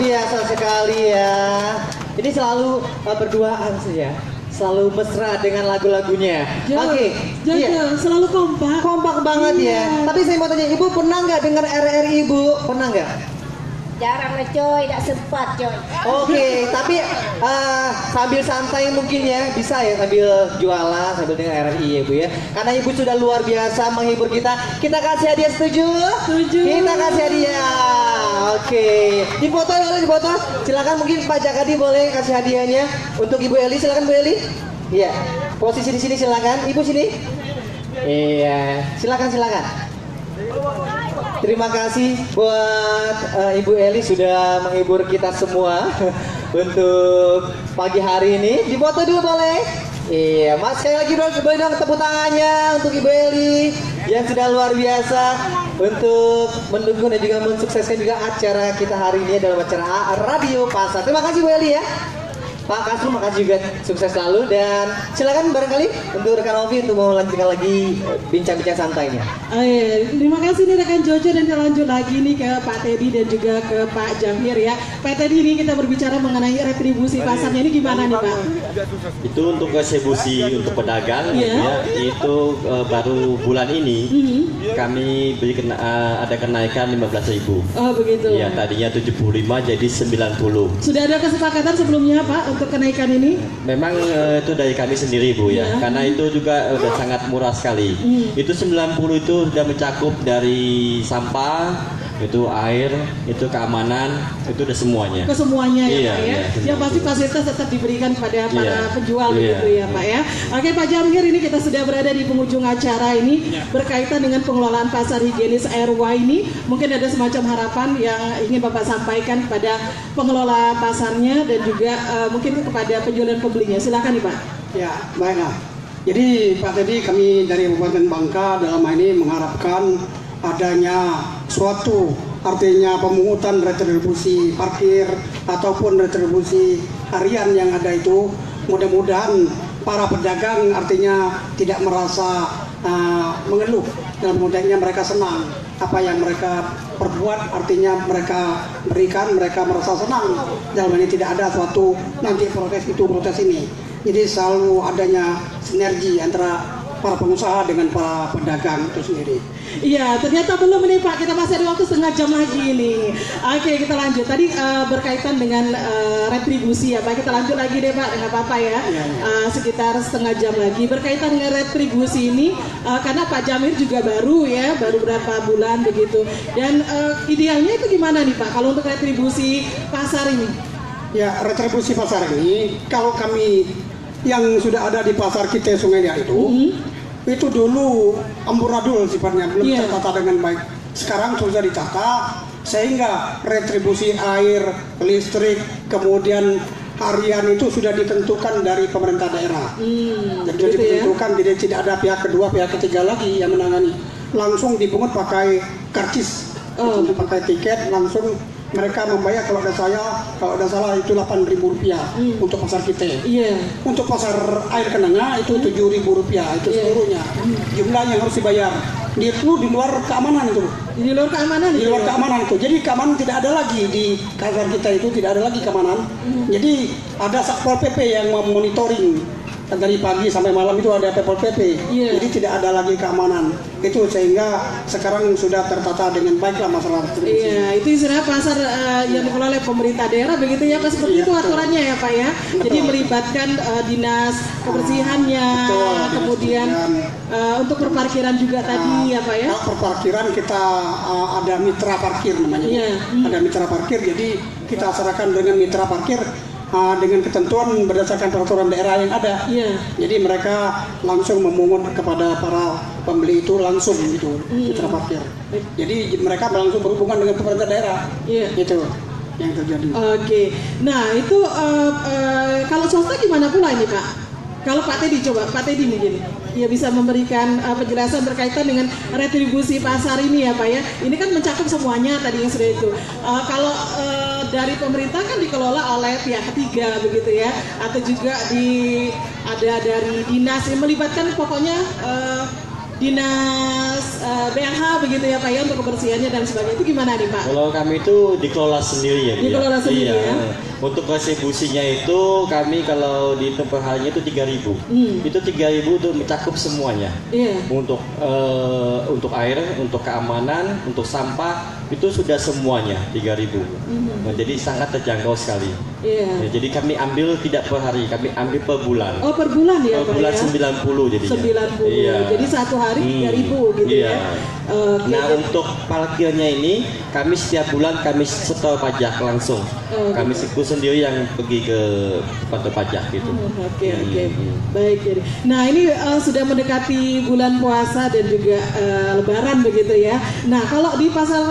biasa sekali ya. Ini selalu berduaan saja. Selalu mesra dengan lagu-lagunya. Oke, Jojo selalu kompak. Kompak banget ya. Tapi saya mau tanya, Ibu pernah nggak dengar RRI Ibu? Pernah nggak? Jarang lah coy, tak sempat coy. Oke, tapi sambil santai mungkin ya, bisa ya sambil jualan, sambil dengar RRI ya Bu ya. Karena Ibu sudah luar biasa menghibur kita. Kita kasih hadiah, setuju? Setuju. Kita kasih hadiah. Oke, dipoto boleh dipoto. Silakan mungkin Pak Jakadi boleh kasih hadiahnya untuk Ibu Eli. Silakan Bu Eli. Iya, posisi di sini silakan. Ibu sini. Iya, silakan. Terima kasih buat Ibu Eli sudah menghibur kita semua untuk pagi hari ini. Dipoto dulu boleh? Iya, Mas sekali lagi boleh dong tepuk tangannya untuk Ibu Eli yang sudah luar biasa untuk mendukung dan juga mensukseskan juga acara kita hari ini dalam acara Radio Pasar. Terima kasih Bu Eli ya. Pak Kasru, makasih juga, sukses selalu, dan silakan barangkali untuk rekan Ovi untuk mau melanjutkan lagi bincang-bincang santainya. Terima kasih nih rekan Jojo, dan kita lanjut lagi nih ke Pak Teddy dan juga ke Pak Jamhir ya. Pak Teddy, ini kita berbicara mengenai retribusi pasarnya ini gimana nih Pak? Itu untuk retribusi untuk pedagang ya, itu baru bulan ini kami beri ada kenaikan 15.000. Oh begitu. Ya, tadinya 75 jadi 90. Sudah ada kesepakatan sebelumnya Pak untuk kenaikan ini? Memang itu dari kami sendiri Bu ya, karena itu juga udah sangat murah sekali. Itu 90 itu sudah mencakup dari sampah, itu air, itu keamanan, itu udah semuanya. Kesemuanya ya Pak ya. Yang pasti betul. fasilitas tetap diberikan pada para penjual begitu ya Pak ya. Oke Pak Jamhir, ini kita sudah berada di penghujung acara ini berkaitan dengan pengelolaan pasar higienis RY ini. Mungkin ada semacam harapan yang ingin Bapak sampaikan kepada pengelola pasarnya dan juga mungkin kepada penjual dan pembelinya. Silakan nih Pak. Ya, baiklah. Jadi Pak Teddy, kami dari Kabupaten Bangka dalam hal ini mengharapkan adanya suatu artinya pemungutan retribusi parkir ataupun retribusi harian yang ada itu, mudah-mudahan para pedagang artinya tidak merasa mengeluh, dalam konteks mereka senang apa yang mereka perbuat, artinya mereka berikan, mereka merasa senang, dalam ini tidak ada suatu nanti protes itu protes ini. Jadi selalu adanya sinergi antara para pengusaha dengan para pedagang itu sendiri. Iya, ternyata belum nih Pak, kita masih ada waktu setengah jam lagi nih. Oke, kita lanjut. Tadi berkaitan dengan retribusi ya Pak, kita lanjut lagi deh Pak, nggak apa-apa ya. Sekitar setengah jam lagi berkaitan dengan retribusi ini, karena Pak Jamhir juga baru berapa bulan begitu. Dan idealnya itu gimana nih Pak kalau untuk retribusi pasar ini? Ya, retribusi pasar ini kalau kami yang sudah ada di pasar kita Sungai Liat itu dulu amburadul sifatnya, belum tertata dengan baik. Sekarang sudah ditata sehingga retribusi air, listrik, kemudian harian itu sudah ditentukan dari pemerintah daerah. Jadi sudah ditentukan, jadi tidak ada pihak kedua, pihak ketiga lagi yang menangani. Langsung dipungut pakai karcis, pakai tiket, langsung mereka membayar. Kalau ada salah itu Rp8.000 untuk pasar kita. Untuk pasar air Kenanga itu Rp7.000 itu seluruhnya. Jumlah yang harus dibayar. Itu di luar keamanan itu. Di luar keamanan. Di luar keamanan itu. Jadi keamanan tidak ada lagi di pasar kita itu, tidak ada lagi keamanan. Jadi ada Satpol PP yang memonitoring dari pagi sampai malam itu ada Satpol PP. Jadi tidak ada lagi keamanan. Itu sehingga sekarang sudah tertata dengan baiklah masalah retribusi. Itu istilah pasar yang dikelola oleh pemerintah daerah begitu ya Pak, seperti itu aturannya ya Pak ya. Jadi melibatkan dinas kebersihannya, kemudian untuk perparkiran juga tadi ya Pak ya. Kalau perparkiran kita ada mitra parkir namanya. Ada mitra parkir, jadi kita serahkan dengan mitra parkir dengan ketentuan berdasarkan peraturan daerah yang ada. Jadi mereka langsung memungut kepada para pembeli itu langsung gitu, mitra parkir. Jadi mereka langsung berhubungan dengan pemerintah daerah. Itu yang terjadi. Oke. Nah itu kalau swasta gimana pula ini Pak? Kalau Pak Teddy coba, Pak Teddy mungkin ya bisa memberikan penjelasan berkaitan dengan retribusi pasar ini ya Pak ya. Ini kan mencakup semuanya tadi yang sudah itu. Kalau dari pemerintah kan dikelola oleh pihak ketiga begitu ya, atau juga ada dari dinas yang melibatkan pokoknya dinas BNH begitu ya Pak ya untuk kebersihannya dan sebagainya, itu gimana nih Pak? Kalau kami itu dikelola sendiri ya. Dikelola sendiri ya. Untuk kontribusinya itu kami kalau di tempat halnya itu 3.000. Itu 3.000 untuk mencakup semuanya. Iya. Untuk air, untuk keamanan, untuk sampah itu sudah semuanya 3.000. Nah, jadi sangat terjangkau sekali. Iya. Ya, jadi kami ambil tidak per hari, kami ambil per bulan. Oh, per bulan ya Per Pak bulan ya? 90 jadinya. 90. Iya. Jadi satu hari 3.000 gitu Iya. ya. Oke, Nah, jadi- untuk parkirnya ini kami setiap bulan kami setor pajak langsung. Kami siku sendiri yang pergi ke kantor pajak gitu. Oke. Baik jadi. Nah ini sudah mendekati bulan puasa dan juga Lebaran begitu ya. Nah kalau di pasar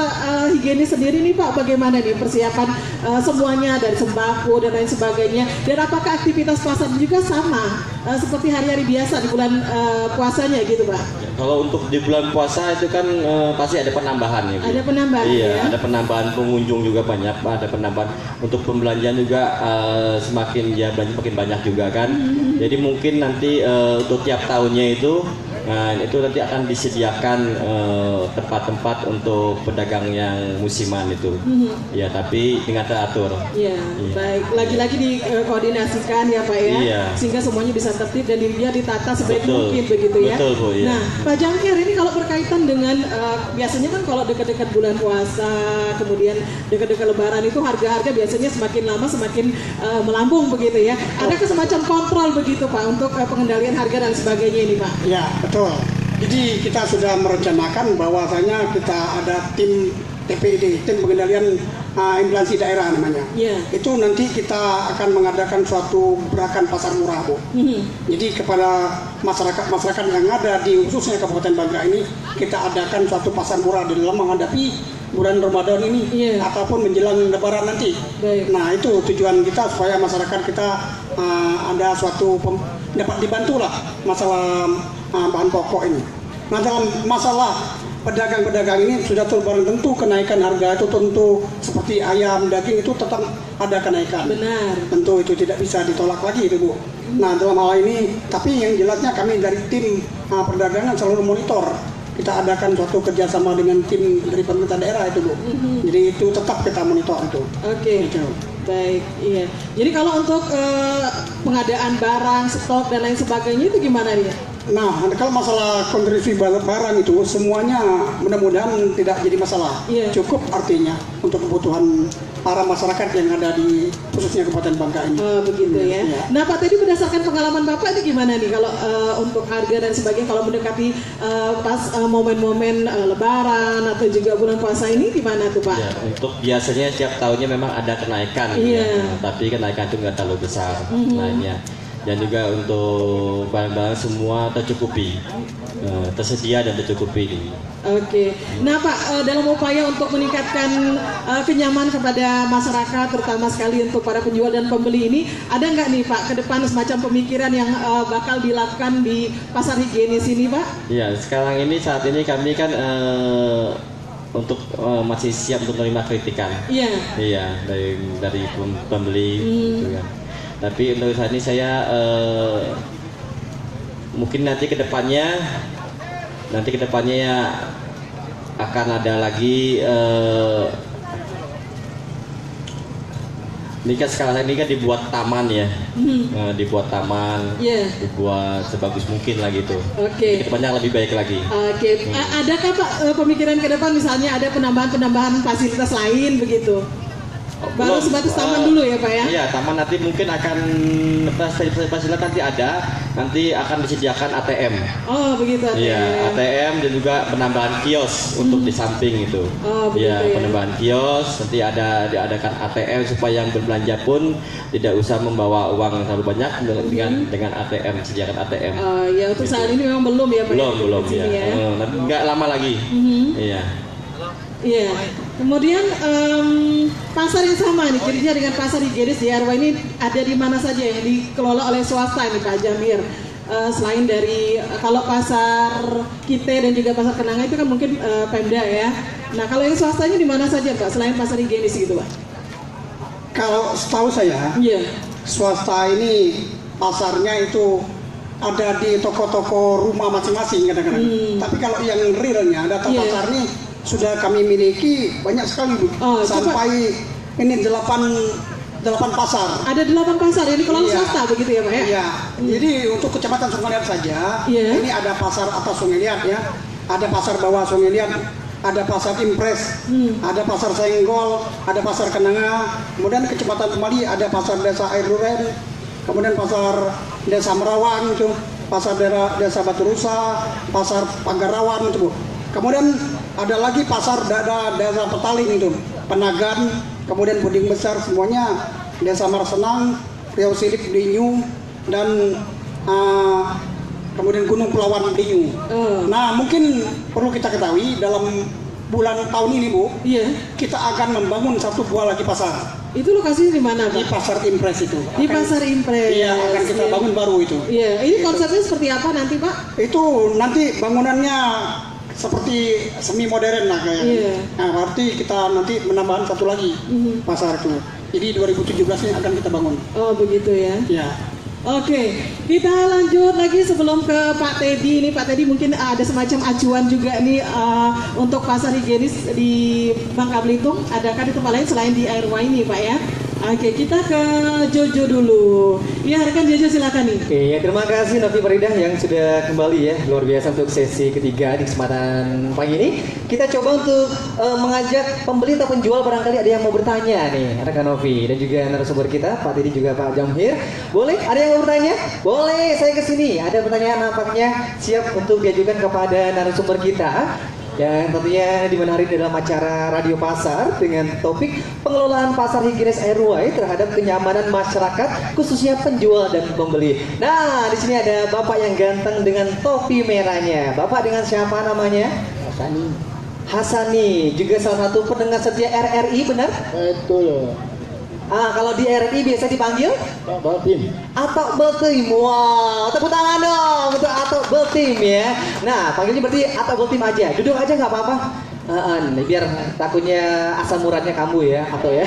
higienis sendiri nih Pak, bagaimana nih persiapan semuanya dari sembako dan lain sebagainya? Dan apakah aktivitas pasar juga sama seperti hari-hari biasa di bulan puasanya gitu Pak? Kalau untuk di bulan puasa itu kan pasti ada penambahan ya. Bu. Ada penambahan Iya, ya? ada penambahan pengunjung juga banyak, ada penambahan untuk pembelanjaan juga semakin ya belanja makin banyak juga kan. Jadi mungkin nanti untuk tiap tahunnya itu nanti akan disediakan tempat-tempat untuk pedagang yang musiman itu. Ya, tapi dengan teratur. Iya, Iya. baik. Lagi-lagi dikoordinasikan ya Pak ya, Iya. sehingga semuanya bisa tertib dan dia ditata sebaik Betul. mungkin begitu ya. Betul, Bu, iya. Nah, Pak Jangkir ini kalau berkaitan dengan biasanya kan kalau dekat-dekat bulan puasa, kemudian dekat-dekat Lebaran itu harga-harga biasanya semakin lama semakin melambung begitu ya. Ada semacam kontrol begitu Pak untuk pengendalian harga dan sebagainya ini Pak. Ya, betul. Jadi kita sudah merencanakan bahwasanya kita ada tim TPID, tim pengendalian inflasi daerah namanya. Iya. Itu nanti kita akan mengadakan suatu gerakan pasar murah, Bu. Jadi kepada masyarakat yang ada di khususnya Kabupaten Bangka ini, kita adakan suatu pasar murah di dalam menghadapi bulan Ramadan ini ataupun menjelang Lebaran nanti. Baik. Nah, itu tujuan kita supaya masyarakat kita ada suatu dapat dibantu lah masalah bahan pokok ini. Nah, dalam masalah pedagang-pedagang ini sudah barang tentu kenaikan harga itu tentu seperti ayam, daging itu tetap ada kenaikan. Benar. Tentu itu tidak bisa ditolak lagi itu Bu. Nah, dalam hal ini tapi yang jelasnya kami dari tim perdagangan selalu monitor. Kita adakan suatu kerjasama dengan tim dari pemerintah daerah itu Bu. Jadi itu tetap kita monitor itu. Oke. Gitu. Baik, iya. Jadi kalau untuk pengadaan barang, stok dan lain sebagainya itu gimana nih? Nah, kalau masalah kontribusi barang itu semuanya mudah-mudahan tidak jadi masalah. Iya. Cukup artinya untuk kebutuhan para masyarakat yang ada di khususnya Kabupaten Bangka ini. Oh, begitu ya. Iya. Nah Pak, tadi berdasarkan pengalaman Bapak itu gimana nih kalau untuk harga dan sebagainya kalau mendekati pas momen-momen Lebaran atau juga bulan puasa ini gimana tuh Pak? Ya, untuk biasanya setiap tahunnya memang ada kenaikan, Iya. ya. Tapi kenaikan itu nggak terlalu besar naiknya. Dan juga untuk barang-barang semua tercukupi, tersedia dan tercukupi. Oke. Nah Pak, dalam upaya untuk meningkatkan kenyamanan kepada masyarakat, terutama sekali untuk para penjual dan pembeli ini, ada nggak nih Pak ke depan semacam pemikiran yang bakal dilakukan di pasar higienis ini Pak? Ya, saat ini kami kan untuk masih siap untuk menerima kritikan. Iya. Iya, dari pembeli gitu kan. Tapi untuk saat ini saya mungkin nanti kedepannya ya akan ada lagi ini kan sekarang ini kan dibuat taman ya, dibuat taman, dibuat sebagus mungkin lah gitu. Oke. Kedepannya lebih baik lagi. Oke. Adakah Pak pemikiran ke depan misalnya ada penambahan fasilitas lain begitu? Baru Belum, sebatas taman dulu ya Pak ya? Iya, taman nanti mungkin akan fasilitas nanti akan disediakan ATM. Oh begitu ATM. Iya, ATM dan juga penambahan kios untuk di samping itu. Oh, begitu Iya, ya. penambahan kios nanti diadakan ATM supaya yang berbelanja pun tidak usah membawa uang yang terlalu banyak dengan ATM, sediakan ATM. Oh ya untuk saat ini memang belum ya Pak? Belum di sini ya. Nanti nggak lama lagi. Iya. Iya. Kemudian pasar yang sama nih, kerja dengan pasar higienis di RW ini ada di mana saja yang dikelola oleh swasta ini Pak Jamir? Selain dari kalau pasar Kite dan juga pasar Kenanga itu kan mungkin Pemda ya. Nah kalau yang swastanya di mana saja Pak? Selain pasar higienis gitu Pak? Kalau setahu saya, Iya. swasta ini pasarnya itu ada di toko-toko rumah masing-masing kadang-kadang. Tapi kalau yang realnya data pasar ini sudah kami miliki banyak sekali Bu. Sampai ini 8 pasar. Ada 8 pasar, ini kalau swasta begitu ya Pak ya? Iya. Jadi untuk Kecamatan Sungai Liat saja, ini ada pasar atas Sungai Liat ya, ada pasar bawah Sungai Liat, ada pasar Impres, ada pasar Senggol, ada pasar Kenanga, kemudian Kecamatan Kemali ada pasar Desa Air Duren, kemudian pasar Desa Merawang itu, pasar Desa Batu Rusa, pasar Pagarawan itu Bu. Kemudian ada lagi pasar Desa Petaling itu, Penagan, kemudian Puding Besar, semuanya Desa Marsenang, Riau Silip, Dinyu, dan kemudian Gunung Pelawan Dinyu. Nah, mungkin perlu kita ketahui dalam bulan tahun ini Bu, kita akan membangun 1 buah lagi pasar. Itu lokasinya di mana Pak? Di pasar Impres itu. Di pasar Impres. Iya, akan kita bangun baru itu. Iya, ini konsepnya seperti apa nanti Pak? Itu nanti bangunannya seperti semi modern lah kayaknya. Nah, berarti kita nanti menambahkan 1 lagi pasar itu. Jadi 2017 ini akan kita bangun. Oh, begitu ya. Iya. Oke, kita lanjut lagi sebelum ke Pak Teddy. Ini Pak Teddy mungkin ada semacam acuan juga nih untuk pasar higienis di Bangka Belitung. Adakah di tempat lain selain di Airway ini Pak ya? Oke, kita ke Jojo dulu. Ya, rekan Jojo silakan nih. Oke, ya terima kasih Novi Faridah yang sudah kembali ya, luar biasa untuk sesi ketiga di kesempatan pagi ini. Kita coba untuk mengajak pembeli atau penjual, barangkali ada yang mau bertanya nih, rekan Novi dan juga narasumber kita Pak Teddy juga Pak Jamhir. Boleh? Ada yang mau bertanya? Boleh, saya ke sini. Ada pertanyaan nampaknya siap untuk diajukan kepada narasumber kita. Yang tentunya dimenari dalam acara Radio Pasar dengan topik pengelolaan pasar higienis Airway terhadap kenyamanan masyarakat khususnya penjual dan pembeli. Nah, di sini ada Bapak yang ganteng dengan topi merahnya. Bapak dengan siapa namanya? Hasani, juga salah satu pendengar setia RRI, benar? Betul. Kalau di RRI biasa dipanggil Baltim. Atok Baltim. Wow, tepuk tangan dong untuk Atok Baltim ya. Nah, panggilnya berarti Atok Baltim aja. Duduk aja nggak apa-apa. Biar takutnya asam uratnya kambuh ya, Atok ya.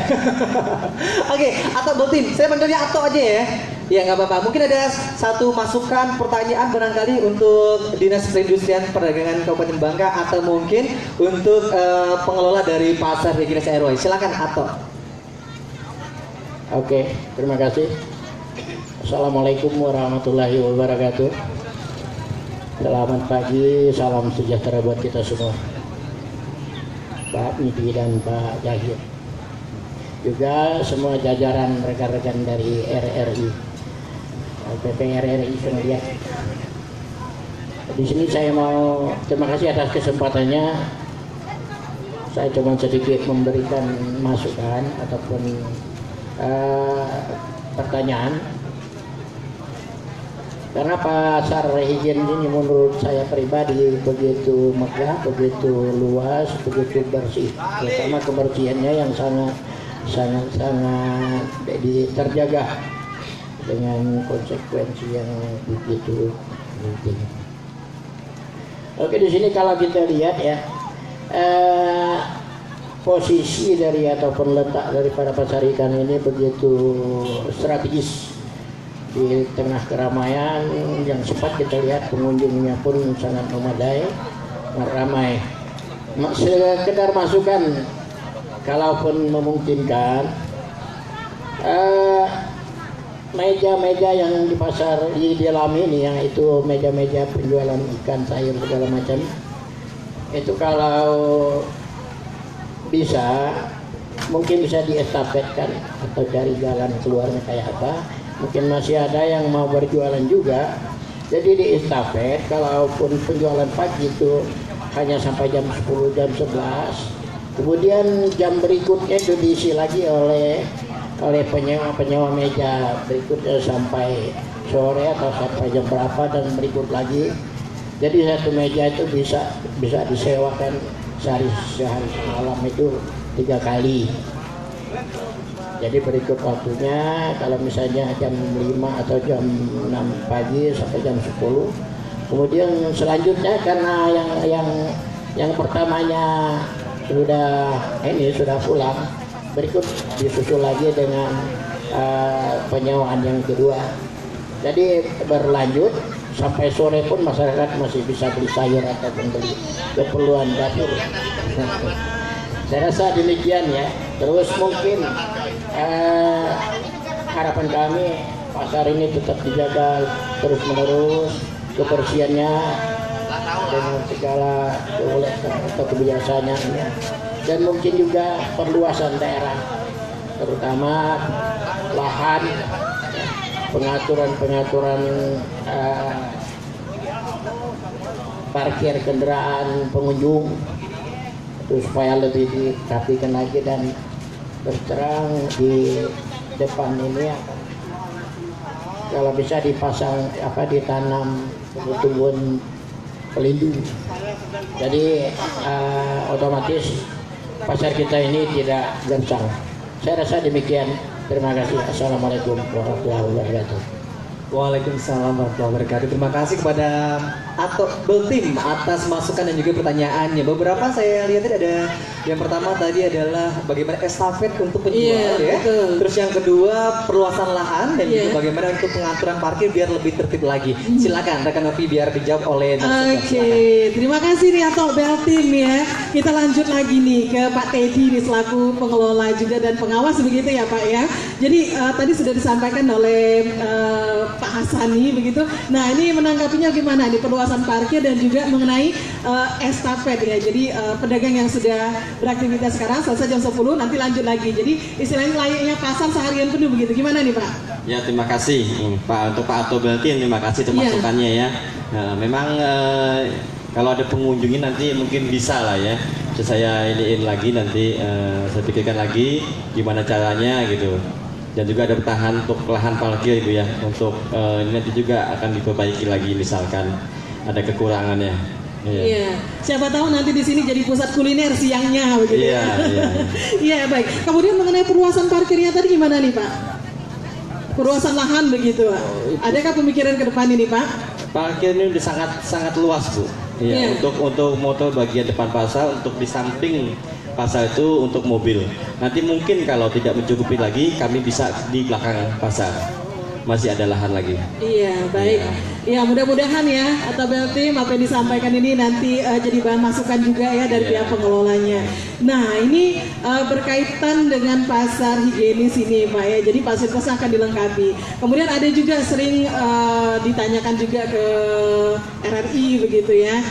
Oke, Atok Baltim. Saya panggilnya Atok aja ya. Ya nggak apa-apa. Mungkin ada satu masukan, pertanyaan barangkali untuk Dinas Perindustrian Perdagangan Kabupaten Bangka atau mungkin untuk pengelola dari pasar higienis Airway. Silakan Atok. Oke, terima kasih. Assalamualaikum warahmatullahi wabarakatuh. Selamat pagi, salam sejahtera buat kita semua. Pak Midi dan Pak Jahir. Juga semua jajaran rekan-rekan dari RRI, PPRRI Sungai Liat. Di sini saya mau terima kasih atas kesempatannya. Saya cuma sedikit memberikan masukan ataupun pertanyaan, karena pasar higien ini menurut saya pribadi begitu megah, begitu luas, begitu bersih, terutama kebersihannya yang sangat terjaga dengan konsekuensi yang begitu penting. Oke, di sini kalau kita lihat ya, posisi dari ataupun letak daripada pasar ikan ini begitu strategis di tengah keramaian yang sempat kita lihat pengunjungnya pun sangat memadai, ramai. Sekedar masukan, kalaupun memungkinkan, meja-meja yang di pasar di dalam ini, yang itu meja-meja penjualan ikan, sayur segala macam, itu kalau bisa mungkin bisa diestafetkan atau cari jalan keluarnya kayak apa. Mungkin masih ada yang mau berjualan juga, jadi diestafet. Kalaupun penjualan pagi itu hanya sampai jam 10, jam 11, kemudian jam berikutnya itu diisi lagi oleh penyewa meja berikutnya sampai sore atau sampai jam berapa dan berikut lagi. Jadi satu meja itu bisa disewakan sehari malam itu 3 kali. Jadi berikut waktunya, kalau misalnya jam 5 atau jam 6 pagi sampai jam 10. Kemudian selanjutnya karena yang pertamanya sudah pulang, berikut disusul lagi dengan penyewaan yang kedua. Jadi berlanjut sampai sore pun masyarakat masih bisa beli sayur ataupun beli keperluan dapur. Saya rasa demikian ya. Terus mungkin harapan kami pasar ini tetap dijaga terus menerus, kebersihannya dengan segala atau kebiasaannya, dan mungkin juga perluasan daerah, terutama lahan, pengaturan parkir kendaraan pengunjung itu supaya lebih diperhatikan lagi, dan terus terang di depan ini kalau bisa dipasang ditanam tumbuhan pelindung, jadi otomatis pasar kita ini tidak gersang. Saya rasa demikian. Terima kasih. Assalamualaikum warahmatullahi wabarakatuh. Waalaikumsalam warahmatullahi wabarakatuh. Terima kasih kepada Ato Beltim atas masukan dan juga pertanyaannya. Beberapa saya lihat ada yang pertama tadi adalah bagaimana estafet untuk penjual ya. Betul. Terus yang kedua perluasan lahan dan juga bagaimana untuk pengaturan parkir biar lebih tertib lagi. Silakan rekan Novi biar dijawab oleh Terima kasih nih Ato Beltim ya. Kita lanjut lagi nih ke Pak Teddy nih selaku pengelola juga dan pengawas begitu ya Pak ya. Jadi tadi sudah disampaikan oleh Pak Hasani begitu. Nah ini menanggapinya gimana nih perluasan parkir dan juga mengenai estafet ya. Jadi pedagang yang sudah beraktivitas sekarang selesai jam 10 nanti lanjut lagi. Jadi istilahnya layaknya pasar seharian penuh begitu. Gimana nih Pak? Ya terima kasih Pak untuk Pak Ato Beltin, terima kasih untuk masukannya ya. Nah, memang kalau ada pengunjungin nanti mungkin bisa lah ya. Bisa saya iniin lagi nanti saya pikirkan lagi gimana caranya gitu. Dan juga ada bertahan untuk lahan parkir Ibu ya. Untuk ini nanti juga akan diperbaiki lagi misalkan ada kekurangannya. Iya. Siapa tahu nanti di sini jadi pusat kuliner siangnya begitu. Iya. Iya baik. Kemudian mengenai perluasan parkirnya tadi gimana nih Pak? Perluasan lahan begitu Pak. Adakah pemikiran ke depan ini Pak? Parkir ini udah sangat luas Bu. Iya. Untuk motor bagian depan pasar, untuk di samping pasar itu untuk mobil. Nanti mungkin kalau tidak mencukupi lagi kami bisa di belakang pasar. Masih ada lahan lagi. Iya, baik. Ya, mudah-mudahan ya Ato Beltim apa yang disampaikan ini nanti jadi bahan masukan juga ya dari pihak pengelolanya. Nah, ini berkaitan dengan pasar higienis ini Pak ya. Jadi fasilitas akan dilengkapi. Kemudian ada juga sering ditanyakan juga ke RRI begitu ya.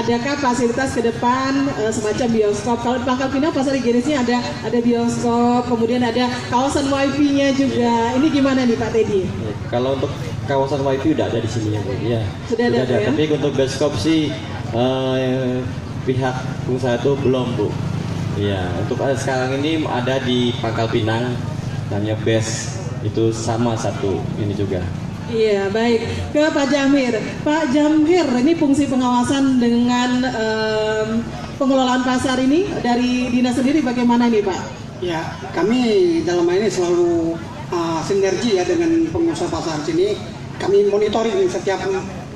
Adakah fasilitas ke depan semacam bioskop? Kalau di Pangkal Pinang pasar higienisnya ada bioskop, kemudian ada kawasan wifi-nya juga. Ini gimana nih Pak Teddy? Kalau untuk kawasan wifi udah ada di sini ya Bu. Ya. Sudah ada. Ya? Tapi untuk bioskop sih pihak pengusaha itu belum Bu. Ya, untuk sekarang ini ada di Pangkal Pinang, namanya Best itu sama satu ini juga. Iya baik, ke Pak Jamhir. Pak Jamhir, ini fungsi pengawasan dengan pengelolaan pasar ini dari dinas sendiri bagaimana nih Pak? Ya, kami dalam hal ini selalu sinergi ya dengan pengusaha pasar sini. Kami monitoring setiap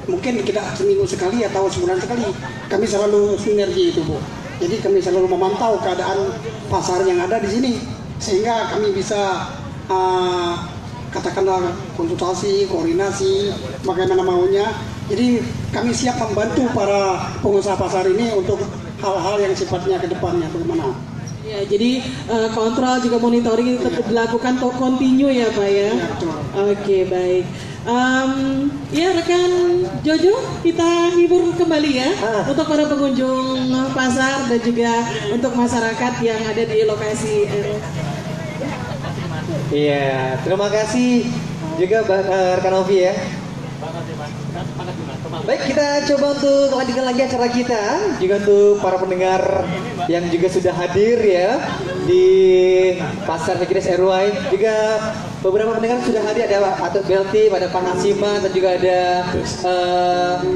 mungkin tidak seminggu sekali atau sebulan sekali. Kami selalu sinergi itu Bu. Jadi kami selalu memantau keadaan pasar yang ada di sini sehingga kami bisa katakanlah konsultasi, koordinasi, bagaimana maunya. Jadi kami siap membantu para pengusaha pasar ini untuk hal-hal yang sifatnya ke depannya bagaimana. Ya, jadi kontrol juga monitoring tetap dilakukan kontinu ya Pak ya. Ya betul. Oke baik. Ya rekan Jojo, kita hibur kembali ya untuk para pengunjung pasar dan juga untuk masyarakat yang ada di lokasi. Iya, terima kasih juga rekan Novi ya. Baik, kita coba untuk lanjutkan lagi acara kita. Juga untuk para pendengar yang juga sudah hadir ya di Pasar Higienis RY. Juga beberapa pendengar sudah hadir, ada Ato Beltim, ada Pak Hasiman, dan juga ada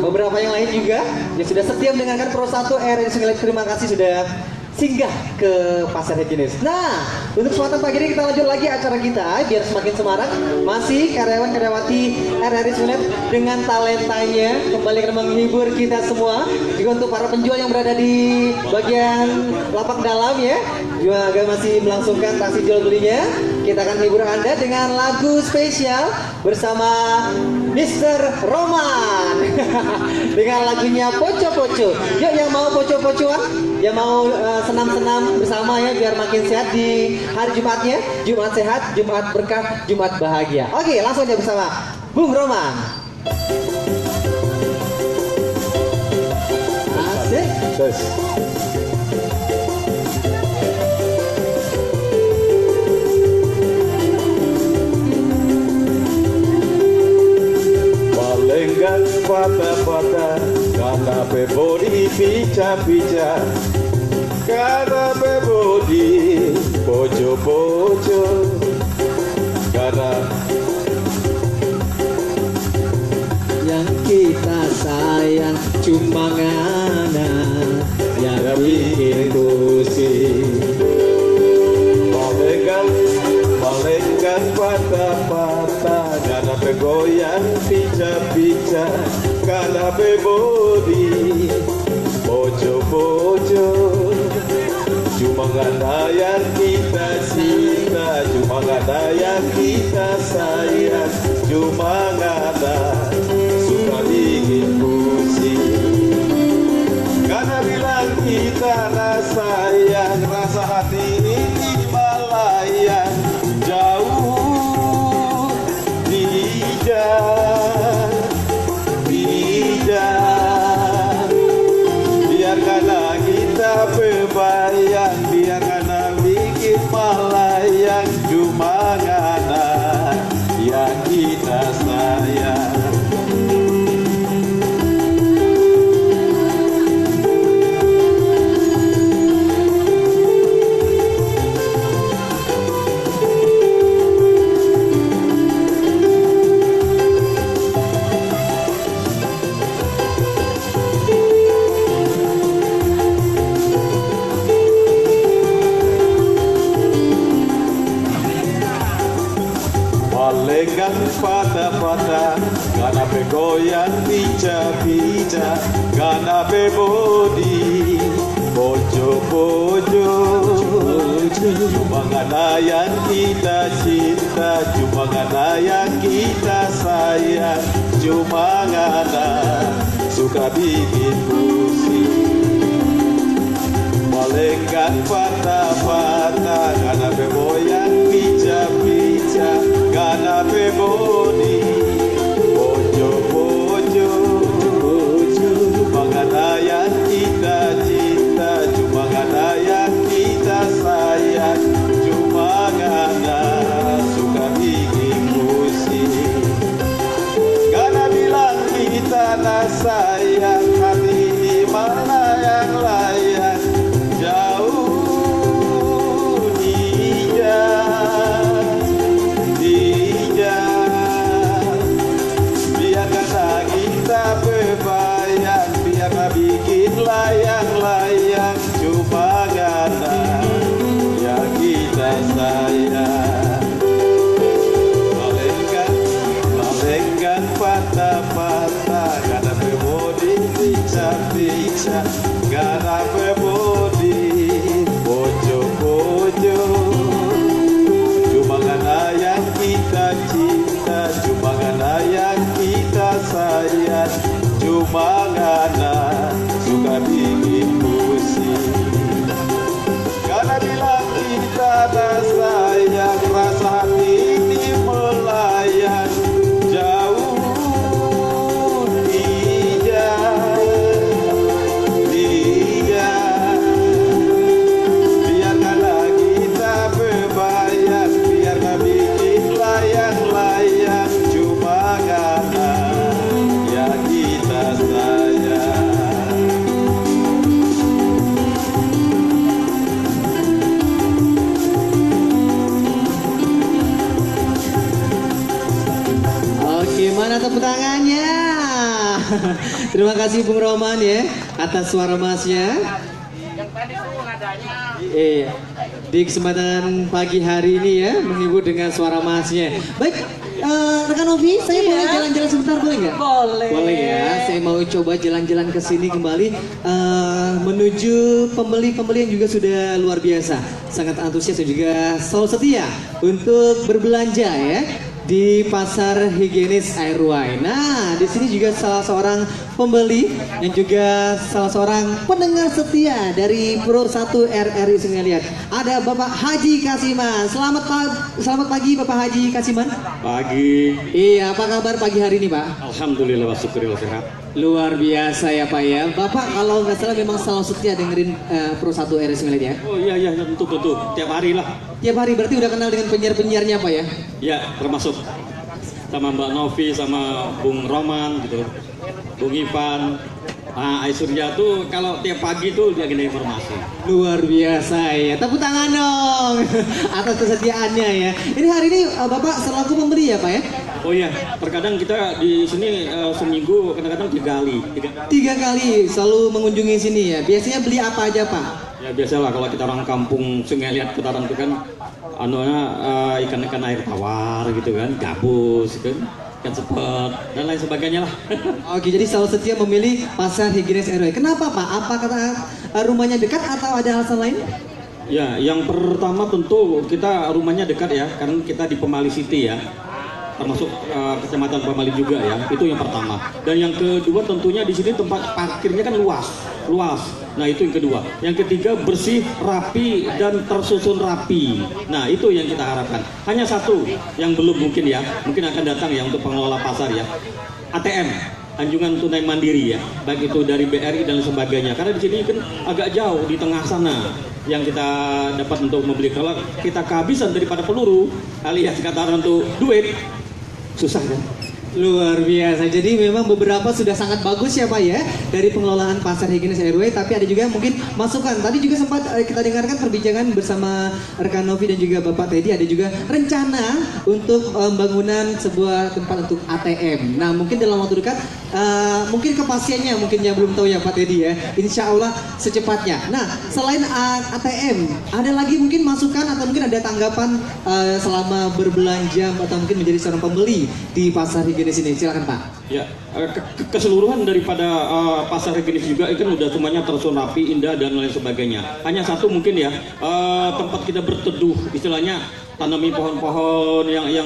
beberapa yang lain juga yang sudah setia mendengarkan Pro 1 RRI Sungai. Terima kasih sudah singgah ke Pasar Higienis. Nah, untuk kesempatan pagi ini kita lanjut lagi acara kita biar semakin semarak. Masih karyawan-karyawati RRI Sunet dengan talentanya kembali akan menghibur kita semua. Juga untuk para penjual yang berada di bagian lapak dalam ya, juga masih melangsungkan transaksi jual belinya. Kita akan hibur Anda dengan lagu spesial bersama Mr. Roman dengan lagunya Poco-Poco. Yuk yang mau poco-pocoan, yang mau senam-senam bersama ya biar makin sehat di hari Jumatnya. Jumat sehat, Jumat berkah, Jumat bahagia. Oke, langsung aja bersama Bung Roman. Asik. Terus. Lenggang patah-patah karena bebodi pica-pica, karena bebodi poco-poco, karena yang kita sayang cuma ngana yang bikin pusing. Malenggang patah-patah karena bergoyang pica-pica, karena bebodi poco-poco, cuma ngana yang kita cinta, cuma ngana yang kita sayang, cuma ngana suka bikin pusing. Karena bilang kita rasa sayang, rasa hati ini melayang jauh, tidak biarkanlah kita bebayang, biarkanlah bikin melayang, cuma ngana yang kita sayang. Lenggang patah-patah karena begoyang pica-pica, karena bebodi poco-poco, cuma ngana yang kita cinta, cuma ngana yang kita sayang, cuma ngana suka bikin pusing. Lenggang patah-patah karena begoyang pica-pica, karena bebodi poco-poco, cuma ngana yang kita cinta, cuma ngana yang kita sayang, cuma ngana suka bikin pusing. Karena bilang kita nak sayang, hati di mana yang layak jauh, biarkanlah kita bebayang, biarlah bikin layang-layang, cuma ngana yang kita sayang. Malenggang patah-patah karena bebodi pica-pica, karena bebodi poco-poco, cuma ngana yang kita cinta, cuma ngana yang kita sayang, cuma ngana suka bikin pusing. Karena bilang kita tak sayang, rasa hati ini melayang jauh, biarkanlah kita bebayang, biarlah bikin layang-layang, cuma ngana yang kita sayang. Oke, mana tepuk tangannya? Terima kasih Bung Roman ya atas suara masnya. Di kesempatan pagi hari ini ya menghibur dengan suara masnya. Baik, rekan Novi, saya boleh jalan-jalan sebentar boleh nggak? Boleh. Boleh ya. Saya mau coba jalan-jalan ke sini kembali menuju pembeli-pembeli yang juga sudah luar biasa, sangat antusias dan juga selalu setia untuk berbelanja ya. di Pasar Higienis Airway. Nah, di sini juga salah seorang pembeli dan juga salah seorang pendengar setia dari Pro 1 RRI Sungai Liat. Ada Bapak Haji Kasiman. Selamat pagi Bapak Haji Kasiman. Pagi. Iya, apa kabar pagi hari ini, Pak? Alhamdulillah wa syukurillah sehat. Luar biasa ya Pak ya. Bapak kalau nggak salah memang selalu setia dengerin Pro 1 RRI Sungai Liat ya? Oh iya tentu tiap hari lah. Tiap hari berarti udah kenal dengan penyiar-penyiarnya Pak ya? Ya, termasuk sama Mbak Novi, sama Bung Roman gitu, Bung Ivan. Nah, Aisurya tuh kalau tiap pagi tuh dia gini informasi. Luar biasa ya, tepuk tangan dong atas kesetiaannya ya. Ini hari ini Bapak selaku pembeli ya Pak ya? Oh iya, terkadang kita di sini seminggu kadang-kadang 3 kali. 3 kali selalu mengunjungi sini ya. Biasanya beli apa aja Pak? Ya biasalah kalau kita orang kampung Sungai Liat Ketaran itu kan ikan-ikan air tawar gitu kan, gabus gitu kan. Ikan sepet dan lain sebagainya lah. Oke, jadi selalu setia memilih Pasar Higienis Airway. Kenapa Pak? Apa kata rumahnya dekat atau ada alasan lain? Ya, yang pertama tentu kita rumahnya dekat ya, karena kita di Pemali City ya, termasuk Kecamatan Pemali juga ya, itu yang pertama. Dan yang kedua tentunya di sini tempat parkirnya kan luas. Nah itu yang kedua. Yang ketiga bersih, rapi dan tersusun rapi. Nah itu yang kita harapkan. Hanya satu yang belum mungkin ya, mungkin akan datang ya untuk pengelola pasar ya, ATM. Anjungan tunai mandiri ya, baik itu dari BRI dan sebagainya. Karena di sini kan agak jauh di tengah sana yang kita dapat untuk membeli. Kalau kita kehabisan daripada peluru, alias kata orang tuh duit, susah kan? Luar biasa. Jadi memang beberapa sudah sangat bagus ya Pak ya dari pengelolaan Pasar Higienis Airway, tapi ada juga mungkin masukan. Tadi juga sempat kita dengarkan perbincangan bersama rekan Novi dan juga Bapak Teddy, ada juga rencana untuk pembangunan sebuah tempat untuk ATM. Nah mungkin dalam waktu dekat, mungkin kepastiannya mungkin yang belum tahu ya Pak Teddy ya. Insya Allah secepatnya. Nah selain ATM, ada lagi mungkin masukan atau mungkin ada tanggapan selama berbelanja atau mungkin menjadi seorang pembeli di Pasar Higienis sini, silakan Pak. Ya, keseluruhan daripada Pasar Higienis juga itu kan udah semuanya tersusun rapi, indah dan lain sebagainya. Hanya satu mungkin ya, tempat kita berteduh, istilahnya tanami pohon-pohon yang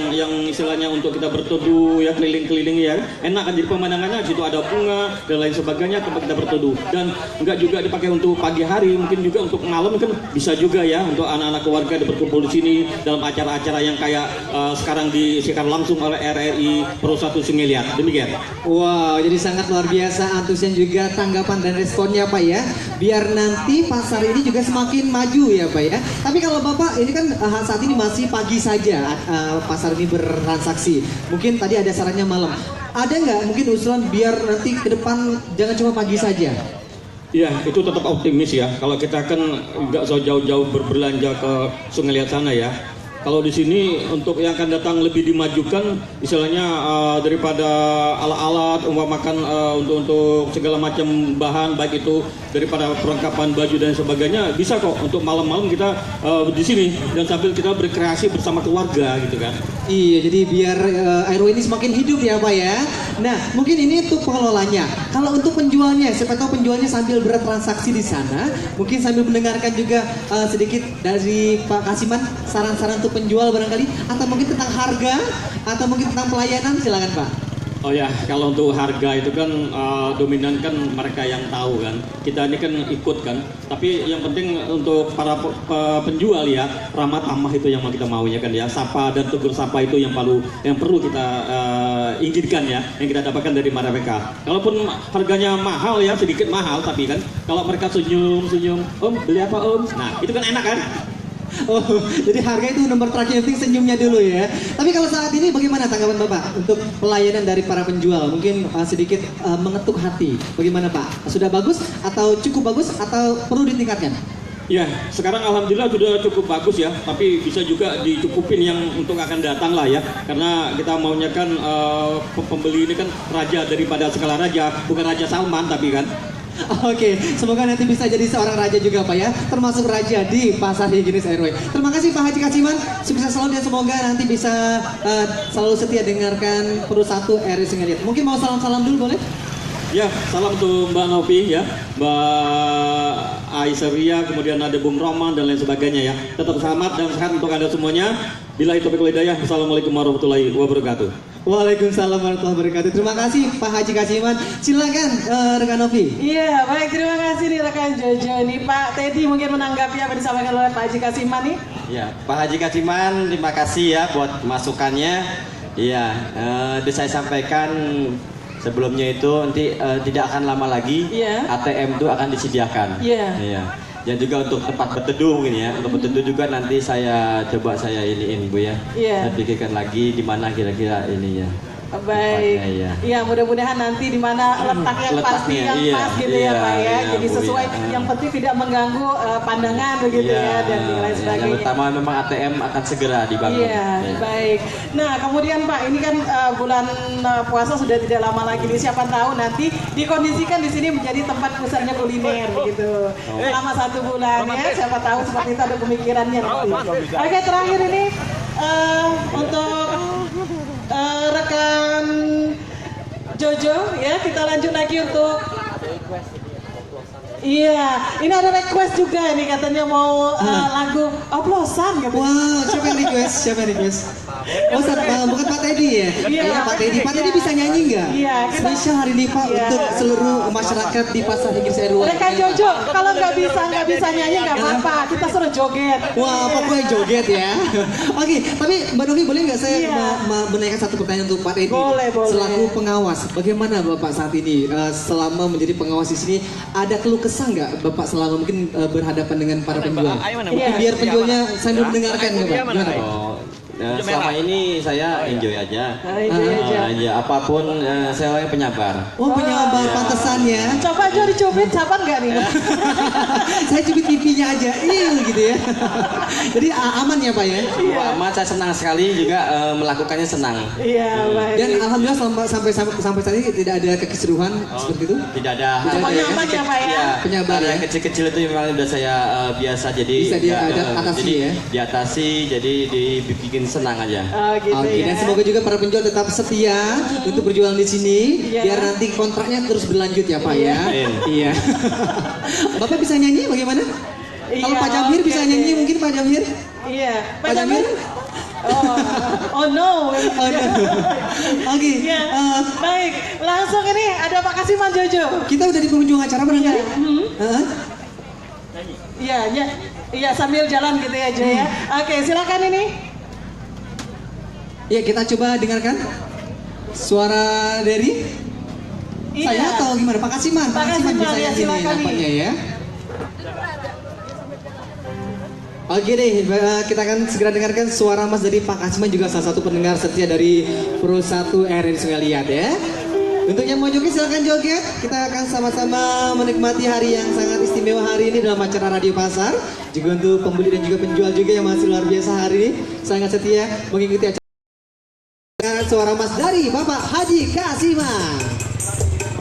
istilahnya untuk kita berteduh ya, keliling-keliling ya, enak kan, jadi pemandangannya situ ada bunga dan lain sebagainya, tempat kita berteduh. Dan enggak juga dipakai untuk pagi hari, mungkin juga untuk malam kan bisa juga ya, untuk anak-anak keluarga berkumpul di sini dalam acara-acara yang kayak sekarang disiarkan langsung oleh RRI Pro 1 Sungai Liat. Demikian. Wow, jadi sangat luar biasa antusias juga tanggapan dan responnya Pak ya. Biar nanti pasar ini juga semakin maju ya Pak ya. Tapi kalau Bapak ini kan saat ini masih pagi saja pasar ini bertransaksi. Mungkin tadi ada sarannya malam. Ada nggak mungkin usulan biar nanti ke depan jangan cuma pagi saja? Ya, itu tetap optimis ya. Kalau kita kan nggak jauh-jauh berbelanja ke Sungai Liat sana ya. Kalau di sini untuk yang akan datang lebih dimajukan, istilahnya daripada alat-alat, umpamakan untuk segala macam bahan, baik itu daripada perlengkapan baju dan sebagainya, bisa kok untuk malam-malam kita di sini dan sambil kita berkreasi bersama keluarga gitu kan. Iya, jadi biar Airway ini semakin hidup ya Pak ya. Nah, mungkin ini untuk pengelolanya. Kalau untuk penjualnya, siapa tahu penjualnya sambil bertransaksi di sana, mungkin sambil mendengarkan juga sedikit dari Pak Kasiman saran-saran untuk penjual barangkali, atau mungkin tentang harga, atau mungkin tentang pelayanan, silakan Pak. Oh ya, kalau untuk harga itu kan dominan kan mereka yang tahu kan. Kita ini kan ikut kan. Tapi yang penting untuk para penjual ya, ramah tamah itu yang kita maunya kan ya. Sapa dan tegur sapa itu yang perlu kita inginkan ya, yang kita dapatkan dari mereka. Kalaupun harganya mahal ya, sedikit mahal, tapi kan kalau mereka senyum-senyum, Om beli apa Om? Nah itu kan enak kan. Oh, jadi harga itu nomor terakhir, yang penting senyumnya dulu ya. Tapi kalau saat ini bagaimana tanggapan Bapak untuk pelayanan dari para penjual? Mungkin sedikit mengetuk hati. Bagaimana Pak? Sudah bagus atau cukup bagus atau perlu ditingkatkan? Ya, sekarang alhamdulillah sudah cukup bagus ya, tapi bisa juga dicukupin yang untuk akan datang lah ya. Karena kita maunya kan pembeli ini kan raja daripada segala raja, bukan Raja Salman tapi kan. Oke, semoga nanti bisa jadi seorang raja juga Pak ya, termasuk raja di Pasar Higienis Airway. Terima kasih Pak Haji Kasiman, sukses selalu dan semoga nanti bisa selalu setia dengarkan Pro 1 RRI Sungai Liat. Mungkin mau salam-salam dulu boleh? Ya, salam untuk Mbak Novi ya, Mbak Aisyah, kemudian ada Bung Roman dan lain sebagainya ya. Tetap selamat dan sehat untuk Anda semuanya. Billahi taufiq wal hidayah. Wassalamualaikum warahmatullahi wabarakatuh. Waalaikumsalam warahmatullahi wabarakatuh. Terima kasih Pak Haji Kasiman. Silakan rekan Novi. Iya, baik, terima kasih nih rekan Jojo. Nih Pak Teddy mungkin menanggapi apa yang disampaikan oleh Pak Haji Kasiman nih. Ya, Pak Haji Kasiman, terima kasih ya buat masukannya. Iya, saya sampaikan sebelumnya itu nanti tidak akan lama lagi ATM itu akan disediakan. Iya. Dan juga untuk tempat berteduh mungkin ya. Untuk berteduh juga nanti saya coba iniin Bu ya. Saya pikirkan lagi di mana kira-kira ini ya. Baik, iya mudah-mudahan nanti di mana letak yang pasti yang pas gitu ya Pak ya. Jadi sesuai, yang penting tidak mengganggu pandangan begitu ya dan lain sebagainya. Yang pertama memang ATM akan segera dibangun. Iya, baik. Nah kemudian Pak, ini kan bulan puasa sudah tidak lama lagi nih. Siapa tahu nanti dikondisikan di sini menjadi tempat pusatnya kuliner begitu. Selama 1 bulan ya. Siapa tahu seperti itu ada pemikirannya nanti. Oke, terakhir ini untuk rekan Jojo ya, kita lanjut lagi untuk ini ada request juga nih katanya mau lagu oplosan gitu. Wow, siapa yang request? Oh, bukan Pak Teddy ya? Iya, Pak Teddy. Pak Teddy bisa nyanyi nggak? Iya. Spesial hari ini Pak untuk seluruh masyarakat di Pasar Inggris RW. Rekan Jojo, kalau nggak bisa nyanyi nggak apa-apa, kita suruh joget. Wah, pokoknya joget ya. Oke, tapi Mbak Novi boleh nggak saya menanyakan satu pertanyaan untuk Pak Teddy? Boleh. Selaku pengawas, bagaimana Bapak saat ini selama menjadi pengawas di sini? Ada keluh kesah nggak Bapak selama mungkin berhadapan dengan para penjual? Biar penjualnya sambil mendengarkan Bapak. Gimana Pak? Selama ini saya enjoy aja. Ya, apapun saya orang yang penyabar. Oh, penyabar, pantesan ya. Coba aja dicubit, sabar nggak nih? Saya cubit pipinya aja, gitu ya. Jadi aman ya Pak ya? Aman, saya senang sekali juga melakukannya senang. Iya, baik. Dan alhamdulillah sampai saat ini tidak ada kekisruhan seperti itu? Tidak ada. Pokoknya aman ya Pak ya? Penyabar ya? Yang kecil-kecil itu memang sudah saya biasa, jadi bisa diatasi ya? Diatasi, jadi dibikin senang aja. Oke, dan semoga juga para penjual tetap setia untuk berjualan di sini, biar nanti kontraknya terus berlanjut ya Pak ya. Iya. Bapak bisa nyanyi bagaimana? Kalau Pak Jamhir bisa nyanyi mungkin Pak Jamhir? Iya. Pak Jamhir? Oh no. Oke. Baik, langsung ini ada Pak Kasiman Jojo. Kita udah di penghujung acara barangkali? Iya, sambil jalan gitu ya Jo ya. Oke, silakan ini. Ya, kita coba dengarkan suara dari saya atau gimana? Pak Kasiman. Pak Kasiman bisa nyanyi nampaknya ya. Oke deh, kita akan segera dengarkan suara Mas dari Pak Kasiman, juga salah satu pendengar setia dari Pro 1 RRI Sungai Liat ya. Untuk yang mau joget silakan joget. Kita akan sama-sama menikmati hari yang sangat istimewa hari ini dalam acara Radio Pasar. Juga untuk pembeli dan juga penjual juga yang masih luar biasa hari ini sangat setia mengikuti acara. Suara Mas dari Bapak Haji Kasiman.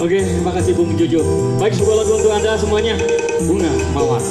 Oke, terima kasih Bung Jojo. Baik, sebuah lagu untuk Anda semuanya. Bunga Mawar.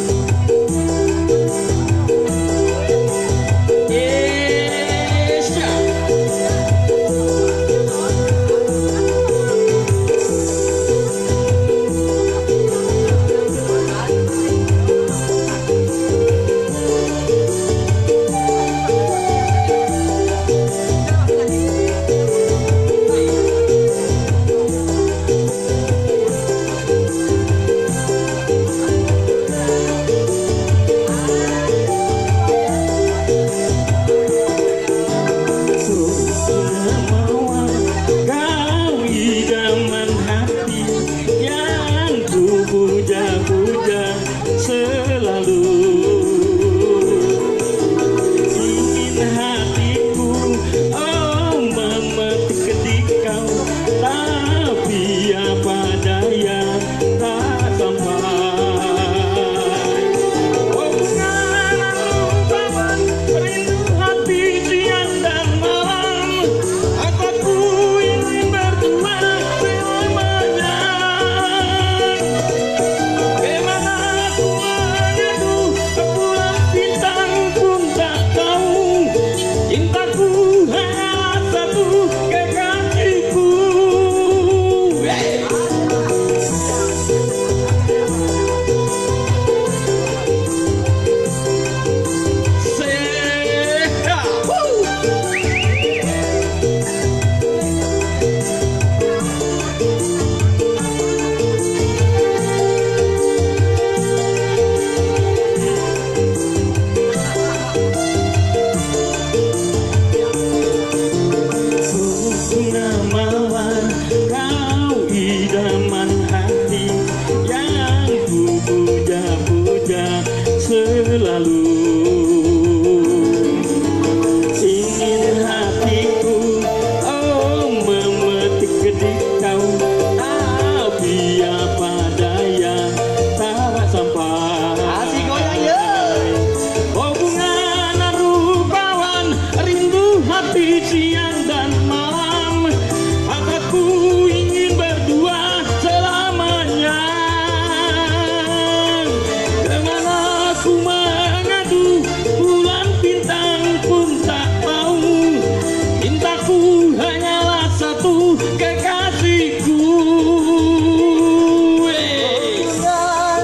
selalu. Ingin hatiku memetik kedik kau, tapi apa daya tak sampai. Asik goyang ya. Oh bunga rupawan, rindu hati siang dan malam. Aku ingin berdua selamanya. Kemana aku mengadu, bulan bintang pun tak tahu. Cintaku hanyalah satu, kekasihku.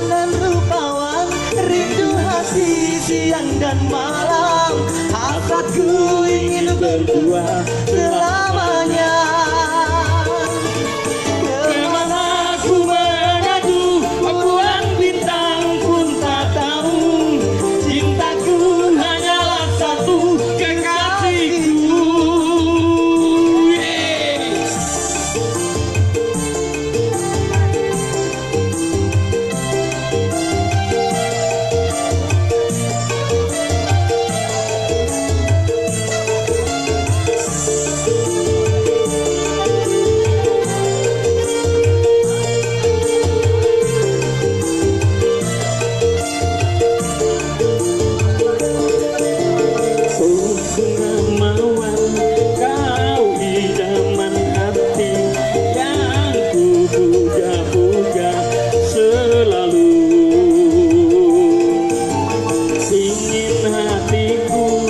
Dan rupawan, rindu hati siang dan malam. Hasratku ingin berdua selamanya. Kemana aku mengadu, bulan bintang pun tak tahu. Cintaku hanyalah satu, kekasihku. Oh bunga mawar, kau idaman hati yang ku puja-puja selalu. Ingin hatiku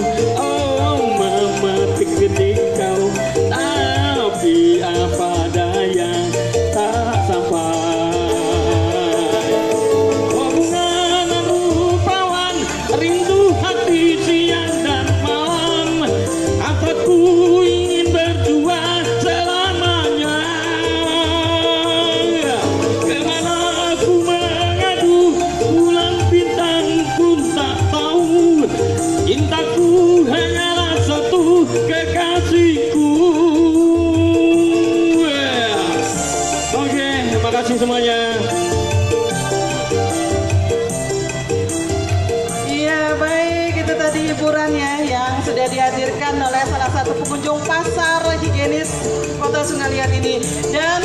memetik kedik kau, tapi apa daya tak sampai. Oh bunga rupawan, rindu hati siang dan malam. Aku ingin berdua selamanya. Kemana aku mengadu, bulan bintang pun tak tahu. Cintaku hanyalah satu, kekasihku. Oke, terima kasih semuanya. Iya baik, itu tadi hiburannya yang sudah dihadirkan oleh salah satu pengunjung pasar higienis Kota Sungai Liat ini. Dan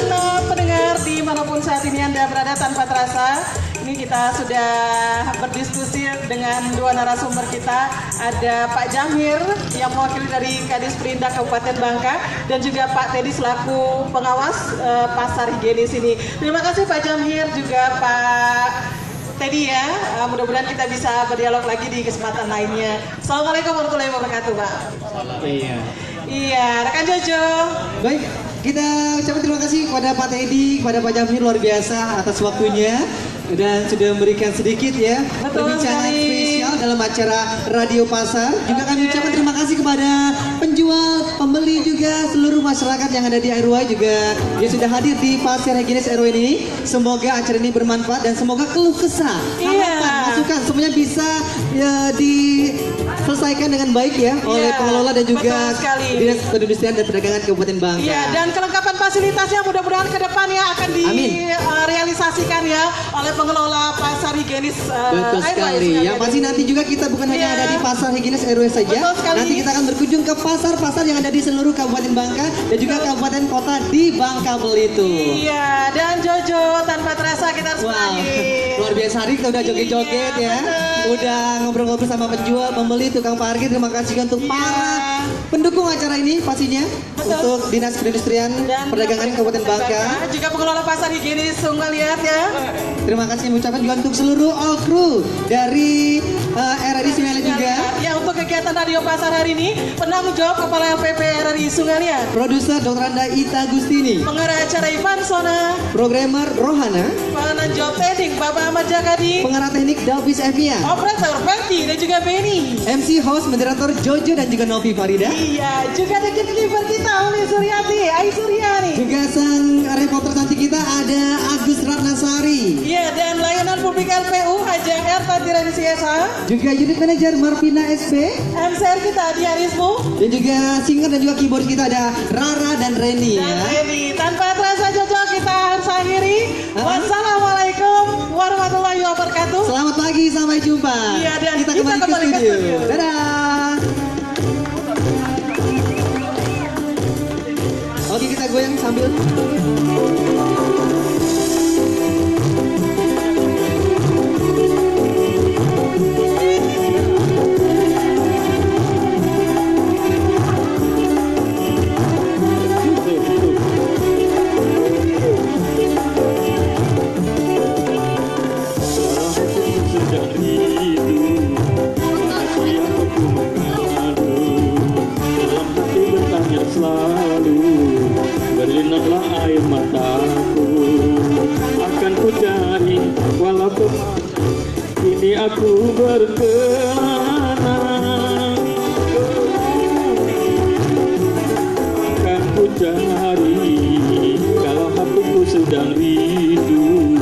pendengar dimanapun saat ini Anda berada, tanpa terasa ini kita sudah berdiskusi dengan dua narasumber kita. Ada Pak Jamhir yang mewakili dari Kadis Perindak Kabupaten Bangka, dan juga Pak Teddy selaku pengawas pasar higienis ini. Terima kasih Pak Jamhir, juga Pak Teddy ya. Mudah-mudahan kita bisa berdialog lagi di kesempatan lainnya. Assalamualaikum warahmatullahi wabarakatuh, Pak. Iya, rekan Jojo. Baik, kita ucapkan terima kasih kepada Pak Teddy, kepada Pak Jamhir, luar biasa atas waktunya dan sudah memberikan sedikit ya perbincangan spesial dalam acara Radio Pasar. Juga kami ucapkan terima kasih kepada penjual, pembeli, juga seluruh masyarakat yang ada di RW juga yang sudah hadir di Pasar Higienis RW ini. Semoga acara ini bermanfaat dan semoga keluh kesah, harapan, masukan semuanya bisa ya, diselesaikan dengan baik ya oleh pengelola dan juga Dinas Perindustrian dan Perdagangan Kabupaten Bangka. Iya, dan kelengkapan fasilitasnya mudah-mudahan ke depannya akan direalisasikan ya oleh pengelola pasar higienis. Betul sekali. Yang pasti nanti juga kita bukan hanya ada di pasar higienis RW saja. Nanti kita akan berkunjung ke pasar-pasar yang ada di seluruh Kabupaten Bangka dan juga kabupaten kota di Bangka Belitung. Iya, dan Jojo tanpa terasa kita harus Luar biasa, hari kita udah joget-joget ya. Udah ngobrol-ngobrol sama penjual, pembeli, tukang parkir. Terima kasih untuk para pendukung acara ini pastinya. Untuk Dinas Perindustrian Perdagangan Kabupaten Bangka. Juga pengelola pasar higienis Sungai Liat ya. Terima kasih mengucapkan juga untuk seluruh all crew dari RRI Sungai Liat juga. Ya, untuk kegiatan Radio Pasar hari ini, penanggung jawab Kepala LPP RRI Sungai Liat, Produser Dr. Anda Ita Gustini, pengarah acara Ivan Sona, Programmer Rohana, penanggung jawab teknik Bapak Ahmad Jakadi, pengarah teknik Davis Evia, operator Ferti dan juga Benny, MC host moderator Jojo dan juga Novi Farida. Iya, juga ada keeper kita Uli Suryati, Ai Suryani. Juga sang reporter cantik kita ada Agus Ratnasari. Iya, dan layanan publik LPU Ajeng R Tantiran CSA. Juga unit manager Marvina SP. MCR kita Diarismu. Dan juga singer dan juga keyboard kita ada Rara dan Reni ya. Reni, tanpa terasa Jojo kita harus akhiri. Wassalamualaikum warahmatullahi wabarakatuh. Selamat pagi, sampai sampai jumpa. Iya, dan kita kembali ke studio. Dadah. Oke, kita goyang sambil selalu berlinaklah air mataku, akan ku cari walaupun kini aku berkelana, akan ku cari kalau hatiku sedang rindu,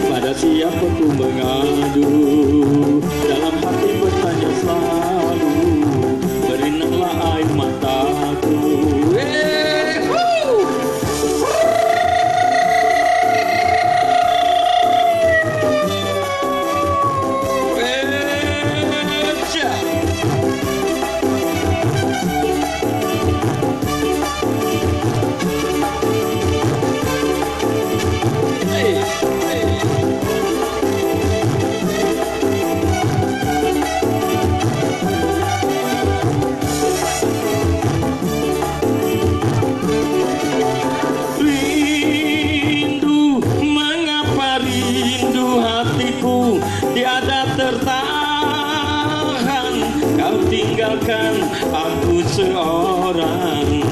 pada siapa ku mengadu, dalam hati bertanya selalu berlinaklah air mataku. Tiada tertahan, kau tinggalkan aku seorang.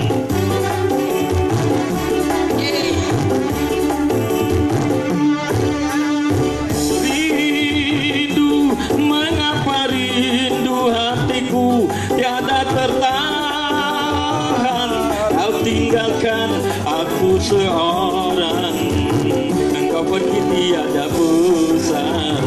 Rindu, mengapa rindu hatiku tiada tertahan, kau tinggalkan aku seorang. Engkau pergi tiada pesan,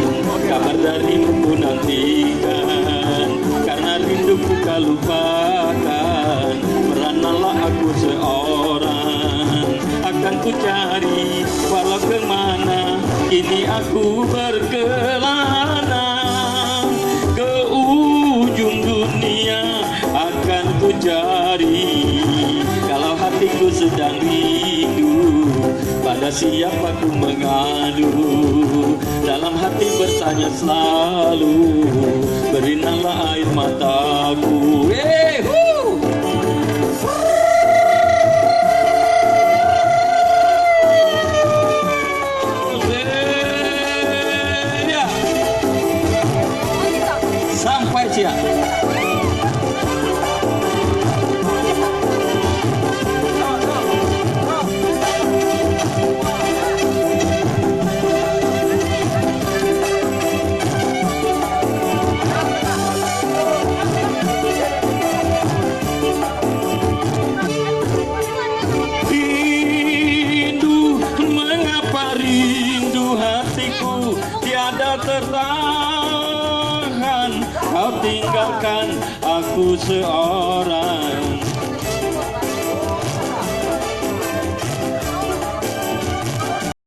kabar darimu ku nantikan, karena rinduku kau lupakan. Meranalah aku seorang, akan ku cari walau kemana, kini aku berkelana, ke ujung dunia akan ku cari. Kalau hatiku sedang rindu, pada siapa ku mengadu, dalam hati bertanya selalu berlinaklah air mataku. Sampai siang. Tiada tertahan, kau tinggalkan aku seorang.